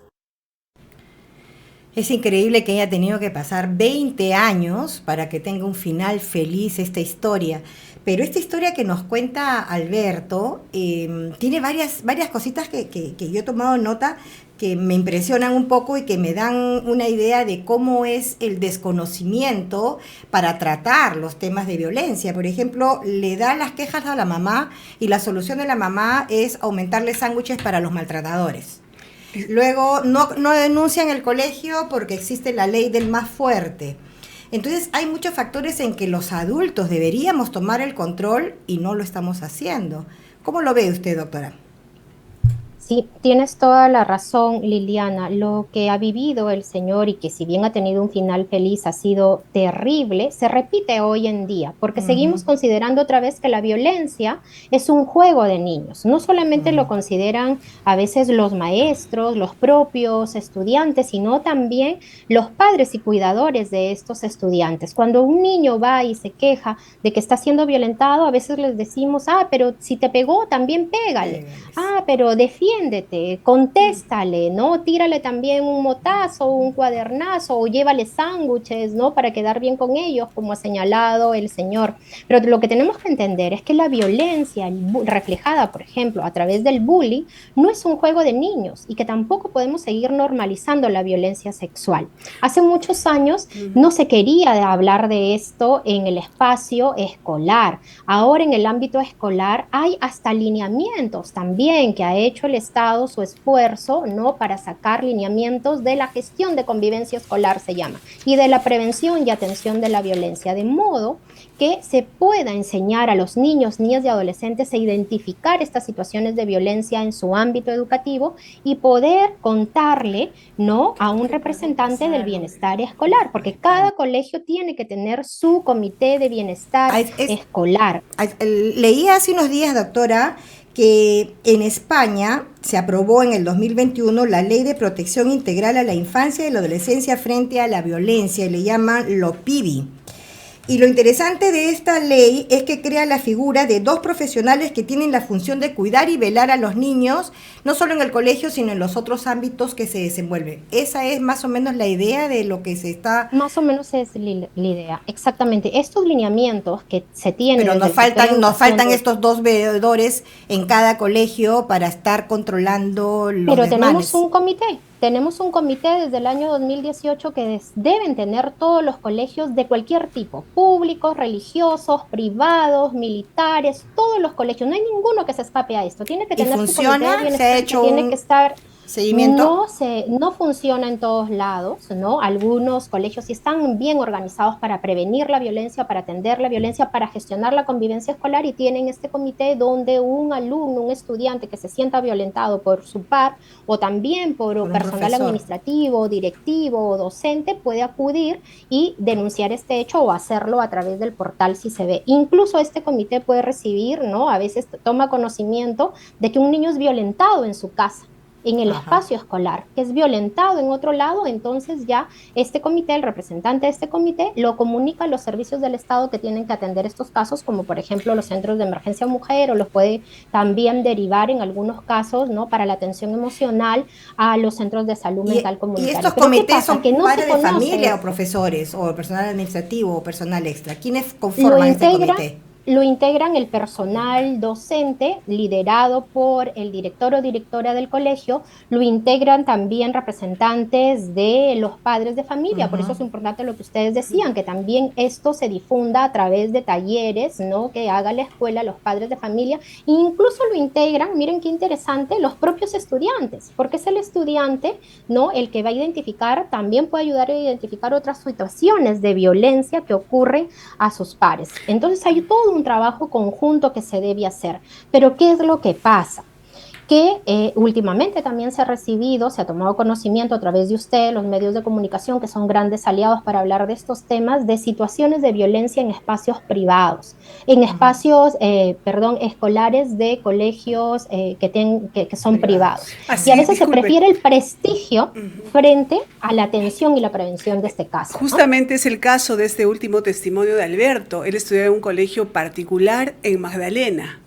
Speaker 2: Es increíble que haya tenido que pasar 20 años para que tenga un final feliz esta historia. Pero esta historia que nos cuenta Alberto tiene varias cositas que yo he tomado nota que me impresionan un poco y que me dan una idea de cómo es el desconocimiento para tratar los temas de violencia. Por ejemplo, le da las quejas a la mamá y la solución de la mamá es aumentarle sándwiches para los maltratadores. Luego no denuncian el colegio porque existe la ley del más fuerte. Entonces hay muchos factores en que los adultos deberíamos tomar el control y no lo estamos haciendo. ¿Cómo lo ve usted, doctora?
Speaker 6: Sí, tienes toda la razón, Liliana. Lo que ha vivido el señor y que si bien ha tenido un final feliz ha sido terrible, se repite hoy en día, porque seguimos considerando otra vez que la violencia es un juego de niños. No solamente lo consideran a veces los maestros, los propios estudiantes, sino también los padres y cuidadores de estos estudiantes. Cuando un niño va y se queja de que está siendo violentado, a veces les decimos, pero si te pegó, también pégale. Pero defiéndete, contéstale, ¿no? Tírale también un motazo, un cuadernazo, o llévale sándwiches, ¿no? Para quedar bien con ellos, como ha señalado el señor. Pero lo que tenemos que entender es que la violencia reflejada, por ejemplo, a través del bullying, no es un juego de niños y que tampoco podemos seguir normalizando la violencia sexual. Hace muchos años no se quería hablar de esto en el espacio escolar. Ahora en el ámbito escolar hay hasta lineamientos también que ha hecho el Estado su esfuerzo, ¿no?, para sacar lineamientos de la gestión de convivencia escolar, se llama, y de la prevención y atención de la violencia, de modo que se pueda enseñar a los niños, niñas y adolescentes a identificar estas situaciones de violencia en su ámbito educativo y poder contarle, ¿no?, a un representante del bienestar escolar, porque cada colegio tiene que tener su comité de bienestar escolar.
Speaker 2: Leí hace unos días, doctora, que en España se aprobó en el 2021 la Ley de Protección Integral a la Infancia y la Adolescencia frente a la Violencia, y le llaman LOPIVI. Y lo interesante de esta ley es que crea la figura de 2 profesionales que tienen la función de cuidar y velar a los niños, no solo en el colegio, sino en los otros ámbitos que se desenvuelven. Esa es más o menos la idea de lo que se está...
Speaker 6: Más o menos es la idea, exactamente. Estos lineamientos que se tienen...
Speaker 2: Pero nos faltan estos 2 veedores en cada colegio para estar controlando los
Speaker 6: Pero
Speaker 2: desmanes.
Speaker 6: tenemos un comité. Tenemos un comité desde el año 2018 que deben tener todos los colegios de cualquier tipo, públicos, religiosos, privados, militares, todos los colegios. No hay ninguno que se escape a esto. Tiene que tener su comité de bienestar,
Speaker 2: ¿se ha hecho
Speaker 6: tiene que estar...
Speaker 2: seguimiento?
Speaker 6: No funciona en todos lados, ¿no? Algunos colegios sí están bien organizados para prevenir la violencia, para atender la violencia, para gestionar la convivencia escolar, y tienen este comité donde un alumno, un estudiante que se sienta violentado por su par o también por personal administrativo, directivo o docente puede acudir y denunciar este hecho o hacerlo a través del portal si se ve. Incluso este comité puede recibir, ¿no?, a veces toma conocimiento de que un niño es violentado en su casa, en el espacio escolar, que es violentado en otro lado, entonces ya este comité, el representante de este comité, lo comunica a los servicios del Estado que tienen que atender estos casos, como por ejemplo los centros de emergencia mujer, o los puede también derivar en algunos casos, ¿no?, para la atención emocional a los centros de salud mental comunitaria.
Speaker 2: ¿Y estos comités son padres de familia o profesores, o personal administrativo o personal extra? ¿Quiénes conforman este comité?
Speaker 6: Lo integran el personal docente liderado por el director o directora del colegio, lo integran también representantes de los padres de familia. Por eso es importante lo que ustedes decían, que también esto se difunda a través de talleres, ¿no?, que haga la escuela, los padres de familia, e incluso lo integran, miren qué interesante, los propios estudiantes, porque es el estudiante, ¿no?, el que va a identificar, también puede ayudar a identificar otras situaciones de violencia que ocurren a sus pares. Entonces hay todo un trabajo conjunto que se debe hacer. Pero ¿qué es lo que pasa? Que últimamente también se ha tomado conocimiento a través de usted, los medios de comunicación, que son grandes aliados para hablar de estos temas, de situaciones de violencia en espacios privados, en espacios, escolares de colegios que son privados. Y a veces se prefiere el prestigio frente a la atención y la prevención de este caso, ¿no?
Speaker 3: Justamente es el caso de este último testimonio de Alberto. Él estudió en un colegio particular en Magdalena,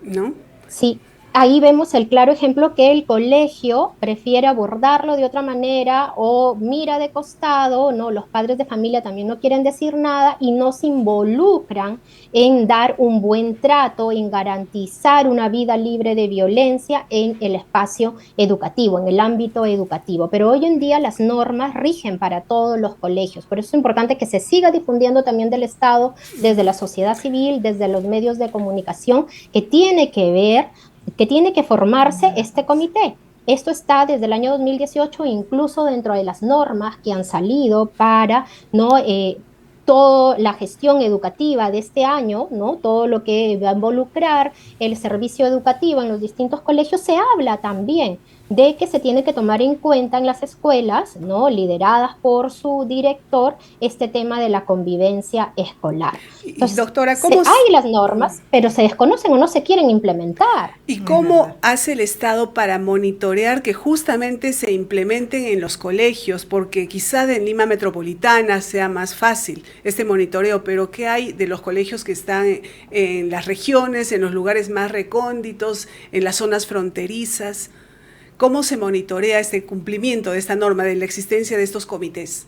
Speaker 3: ¿no?
Speaker 6: Sí. Ahí vemos el claro ejemplo que el colegio prefiere abordarlo de otra manera o mira de costado, ¿no? Los padres de familia también no quieren decir nada y no se involucran en dar un buen trato, en garantizar una vida libre de violencia en el espacio educativo, en el ámbito educativo. Pero hoy en día las normas rigen para todos los colegios. Por eso es importante que se siga difundiendo también del Estado, desde la sociedad civil, desde los medios de comunicación, que tiene que formarse este comité. Esto está desde el año 2018, incluso dentro de las normas que han salido para toda la gestión educativa de este año, ¿no? Todo lo que va a involucrar el servicio educativo en los distintos colegios, se habla también de que se tiene que tomar en cuenta en las escuelas, ¿no?, lideradas por su director, este tema de la convivencia escolar. Entonces, doctora, hay las normas, pero se desconocen o no se quieren implementar.
Speaker 3: ¿Y cómo hace el Estado para monitorear que justamente se implementen en los colegios? Porque quizá en Lima Metropolitana sea más fácil este monitoreo, pero ¿qué hay de los colegios que están en las regiones, en los lugares más recónditos, en las zonas fronterizas? ¿Cómo se monitorea este cumplimiento de esta norma, de la existencia de estos comités?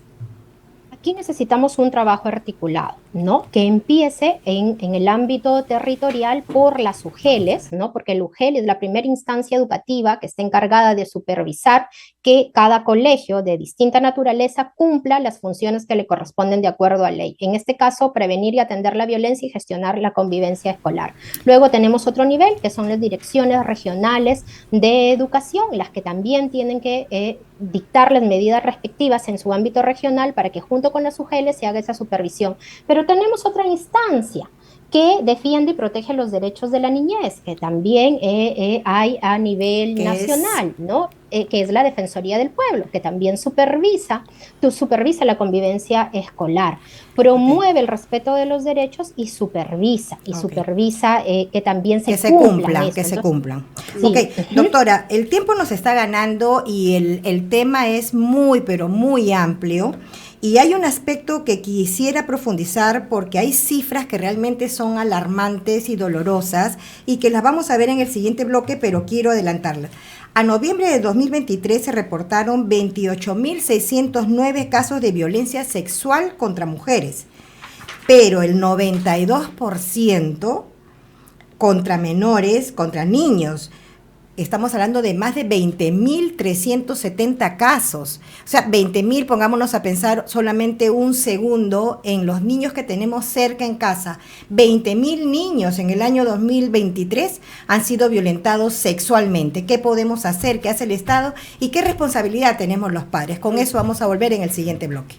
Speaker 6: aquí necesitamos un trabajo articulado, ¿no? Que empiece en el ámbito territorial por las UGELes, ¿no? Porque el UGEL es la primera instancia educativa que está encargada de supervisar que cada colegio de distinta naturaleza cumpla las funciones que le corresponden de acuerdo a ley. En este caso, prevenir y atender la violencia y gestionar la convivencia escolar. Luego tenemos otro nivel, que son las direcciones regionales de educación, las que también tienen que dictar las medidas respectivas en su ámbito regional para que junto con las UGELes se haga esa supervisión. Pero tenemos otra instancia que defiende y protege los derechos de la niñez, que también hay a nivel nacional, ¿no? Que es la Defensoría del Pueblo, que también supervisa la convivencia escolar, promueve el respeto de los derechos y supervisa que también se cumplan.
Speaker 2: Se cumplan. Sí. Ok, doctora, el tiempo nos está ganando y el tema es muy, pero muy amplio. Y hay un aspecto que quisiera profundizar porque hay cifras que realmente son alarmantes y dolorosas y que las vamos a ver en el siguiente bloque, pero quiero adelantarlas. A noviembre de 2023 se reportaron 28.609 casos de violencia sexual contra mujeres, pero el 92% contra menores, contra niños. Estamos hablando de más de 20.370 casos. O sea, 20.000, pongámonos a pensar solamente un segundo en los niños que tenemos cerca en casa. 20.000 niños en el año 2023 han sido violentados sexualmente. ¿Qué podemos hacer? ¿Qué hace el Estado? ¿Y qué responsabilidad tenemos los padres? Con eso vamos a volver en el siguiente bloque.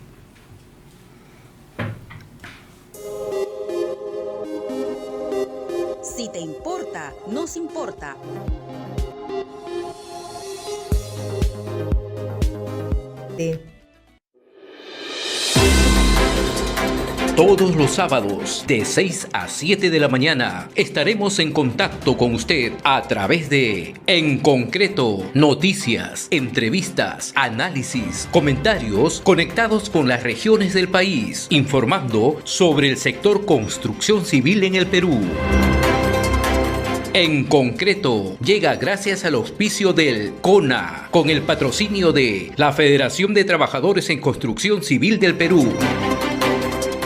Speaker 1: Si te importa, nos importa.
Speaker 7: Todos los sábados de 6 a 7 de la mañana estaremos en contacto con usted a través de En Concreto, noticias, entrevistas, análisis, comentarios conectados con las regiones del país, informando sobre el sector construcción civil en el Perú. En Concreto llega gracias al auspicio del CONA, con el patrocinio de la Federación de Trabajadores en Construcción Civil del Perú.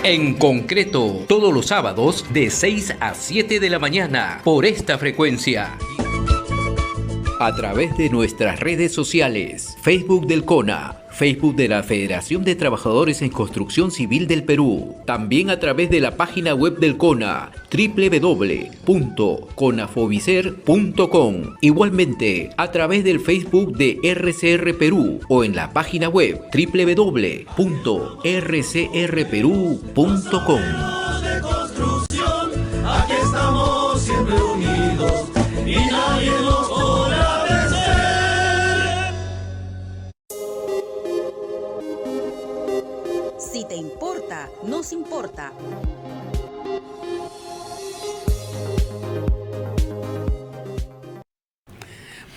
Speaker 7: En Concreto, todos los sábados de 6 a 7 de la mañana por esta frecuencia. A través de nuestras redes sociales, Facebook del CONA, Facebook de la Federación de Trabajadores en Construcción Civil del Perú. También a través de la página web del CONA, www.conafobicer.com. Igualmente, a través del Facebook de RCR Perú o en la página web www.rcrperú.com.
Speaker 13: Aquí estamos siempre unidos y nadie nos podrá vencer.
Speaker 1: Si te importa, nos importa.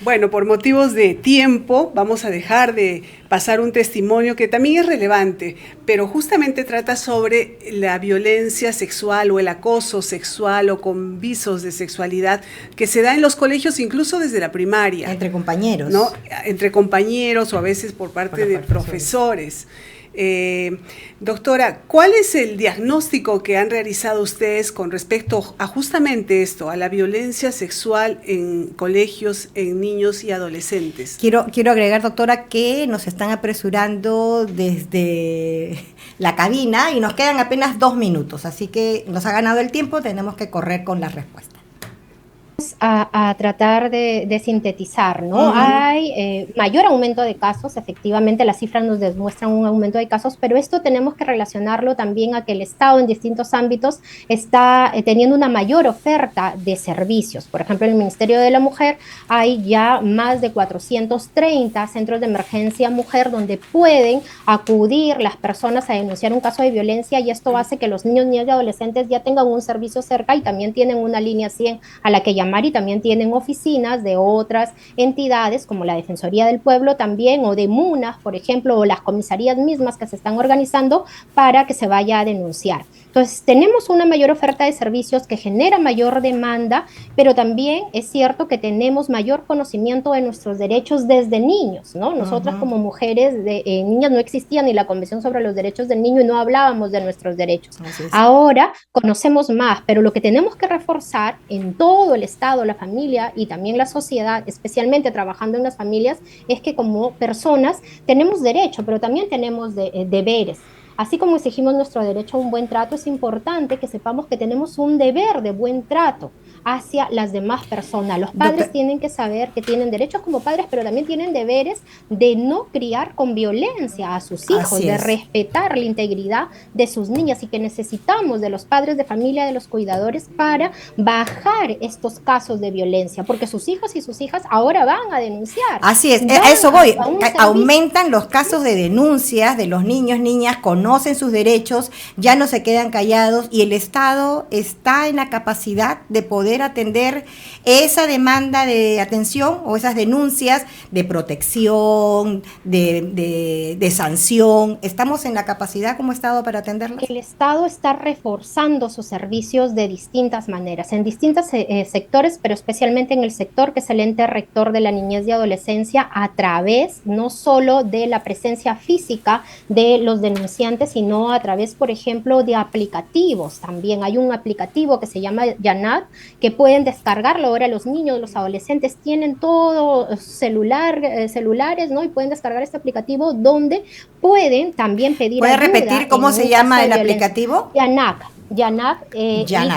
Speaker 3: Bueno, por motivos de tiempo vamos a dejar de pasar un testimonio que también es relevante, pero justamente trata sobre la violencia sexual o el acoso sexual o con visos de sexualidad que se da en los colegios incluso desde la primaria.
Speaker 2: Entre compañeros.
Speaker 3: ¿No? Entre compañeros o a veces por parte de profesores. Doctora, ¿cuál es el diagnóstico que han realizado ustedes con respecto a justamente esto, a la violencia sexual en colegios, en niños y adolescentes?
Speaker 2: Quiero agregar, doctora, que nos están apresurando desde la cabina y nos quedan apenas 2 minutos, así que nos ha ganado el tiempo, tenemos que correr con la respuesta.
Speaker 6: A tratar de sintetizar, ¿no? Hay mayor aumento de casos, efectivamente las cifras nos demuestran un aumento de casos, pero esto tenemos que relacionarlo también a que el Estado en distintos ámbitos está teniendo una mayor oferta de servicios. Por ejemplo, en el Ministerio de la Mujer hay ya más de 430 centros de emergencia mujer donde pueden acudir las personas a denunciar un caso de violencia, y esto hace que los niños, niñas y adolescentes ya tengan un servicio cerca y también tienen una línea 100 a la que llamar y también tienen oficinas de otras entidades como la Defensoría del Pueblo también, o de MUNAS, por ejemplo, o las comisarías mismas que se están organizando para que se vaya a denunciar. Entonces, tenemos una mayor oferta de servicios que genera mayor demanda, pero también es cierto que tenemos mayor conocimiento de nuestros derechos desde niños, ¿no? Nosotras como mujeres, niñas, no existía ni la Convención sobre los Derechos del Niño y no hablábamos de nuestros derechos. Ahora conocemos más, pero lo que tenemos que reforzar en todo el Estado, la familia y también la sociedad, especialmente trabajando en las familias, es que como personas tenemos derecho, pero también tenemos deberes. Así como exigimos nuestro derecho a un buen trato, es importante que sepamos que tenemos un deber de buen trato hacia las demás personas. Los padres tienen que saber que tienen derechos como padres, pero también tienen deberes de no criar con violencia a sus hijos, de respetar la integridad de sus niñas, y que necesitamos de los padres de familia, de los cuidadores, para bajar estos casos de violencia, porque sus hijos y sus hijas ahora van a denunciar.
Speaker 2: Así es, a eso voy. Aumentan los casos de denuncias de los niños, niñas, conocen sus derechos, ya no se quedan callados, y el Estado está en la capacidad de poder atender esa demanda de atención o esas denuncias de protección, de sanción. ¿Estamos en la capacidad como Estado para atenderlas?
Speaker 6: El Estado está reforzando sus servicios de distintas maneras, en distintos sectores, pero especialmente en el sector que es el ente rector de la niñez y adolescencia, a través no solo de la presencia física de los denunciantes, sino a través, por ejemplo, de aplicativos. También hay un aplicativo que se llama Yanat, que pueden descargarlo. Ahora los niños, los adolescentes tienen todo celulares, ¿no? Y pueden descargar este aplicativo donde pueden también pedir ayuda.
Speaker 2: ¿Puede repetir cómo se llama el aplicativo?
Speaker 6: Yanat, Y-A-N-N-A-Q,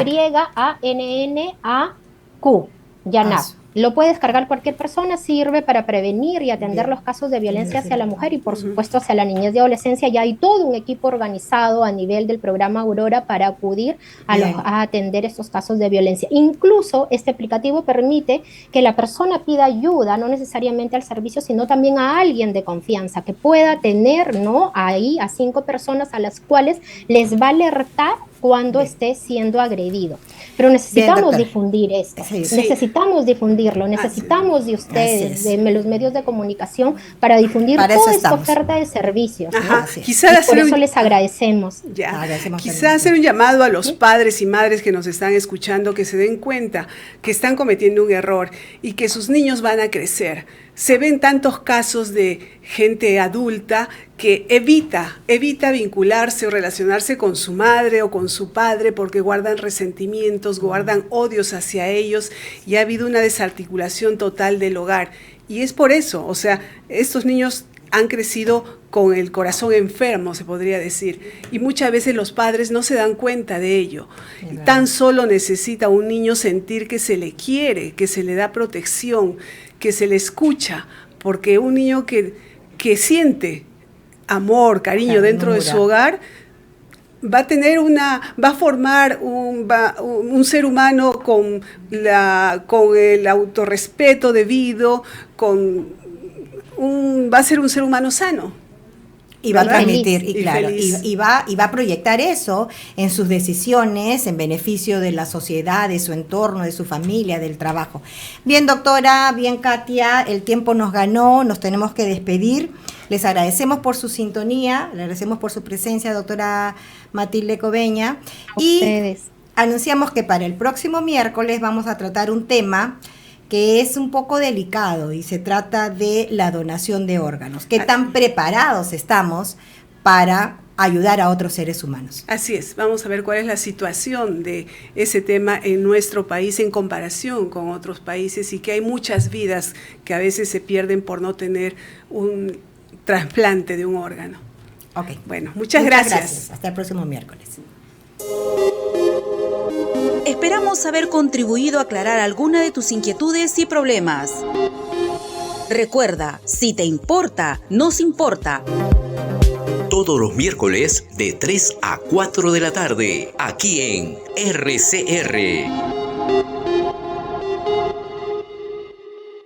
Speaker 6: Yanat. Lo puede descargar cualquier persona, sirve para prevenir y atender los casos de violencia hacia la mujer y por supuesto hacia la niñez y adolescencia. Ya hay todo un equipo organizado a nivel del programa Aurora para acudir a atender estos casos de violencia. Incluso este aplicativo permite que la persona pida ayuda, no necesariamente al servicio, sino también a alguien de confianza que pueda tener, ¿no?, ahí a 5 personas a las cuales les va a alertar cuando esté siendo agredido. Pero necesitamos difundir esto, necesitamos difundirlo, necesitamos de ustedes, de los medios de comunicación, para difundir toda esta oferta de servicios, ¿no?
Speaker 3: Quizás
Speaker 6: por eso les agradecemos.
Speaker 3: Quizás hacer un llamado a los padres y madres que nos están escuchando, que se den cuenta que están cometiendo un error y que sus niños van a crecer. Se ven tantos casos de gente adulta que evita vincularse o relacionarse con su madre o con su padre porque guardan resentimientos, guardan odios hacia ellos, y ha habido una desarticulación total del hogar. Y es por eso, o sea, estos niños han crecido con el corazón enfermo, se podría decir, y muchas veces los padres no se dan cuenta de ello. Claro. Tan solo necesita un niño sentir que se le quiere, que se le da protección, que se le escucha, porque un niño que siente amor, cariño dentro de su hogar, va a formar un ser humano con el autorrespeto debido, va a ser un ser humano sano.
Speaker 2: Y va a transmitir, y va a proyectar eso en sus decisiones, en beneficio de la sociedad, de su entorno, de su familia, del trabajo. Bien, doctora, bien, Katia, el tiempo nos ganó, nos tenemos que despedir. Les agradecemos por su sintonía, le agradecemos por su presencia, doctora Matilde Cobeña. Y anunciamos que para el próximo miércoles vamos a tratar un tema que es un poco delicado, y se trata de la donación de órganos. ¿Qué tan preparados estamos para ayudar a otros seres humanos?
Speaker 3: Así es, vamos a ver cuál es la situación de ese tema en nuestro país en comparación con otros países, y que hay muchas vidas que a veces se pierden por no tener un trasplante de un órgano.
Speaker 2: Ok.
Speaker 3: Bueno, muchas gracias.
Speaker 2: Hasta el próximo miércoles.
Speaker 1: Esperamos haber contribuido a aclarar alguna de tus inquietudes y problemas. Recuerda, si te importa, nos importa.
Speaker 7: Todos los miércoles de 3 a 4 de la tarde, aquí en RCR.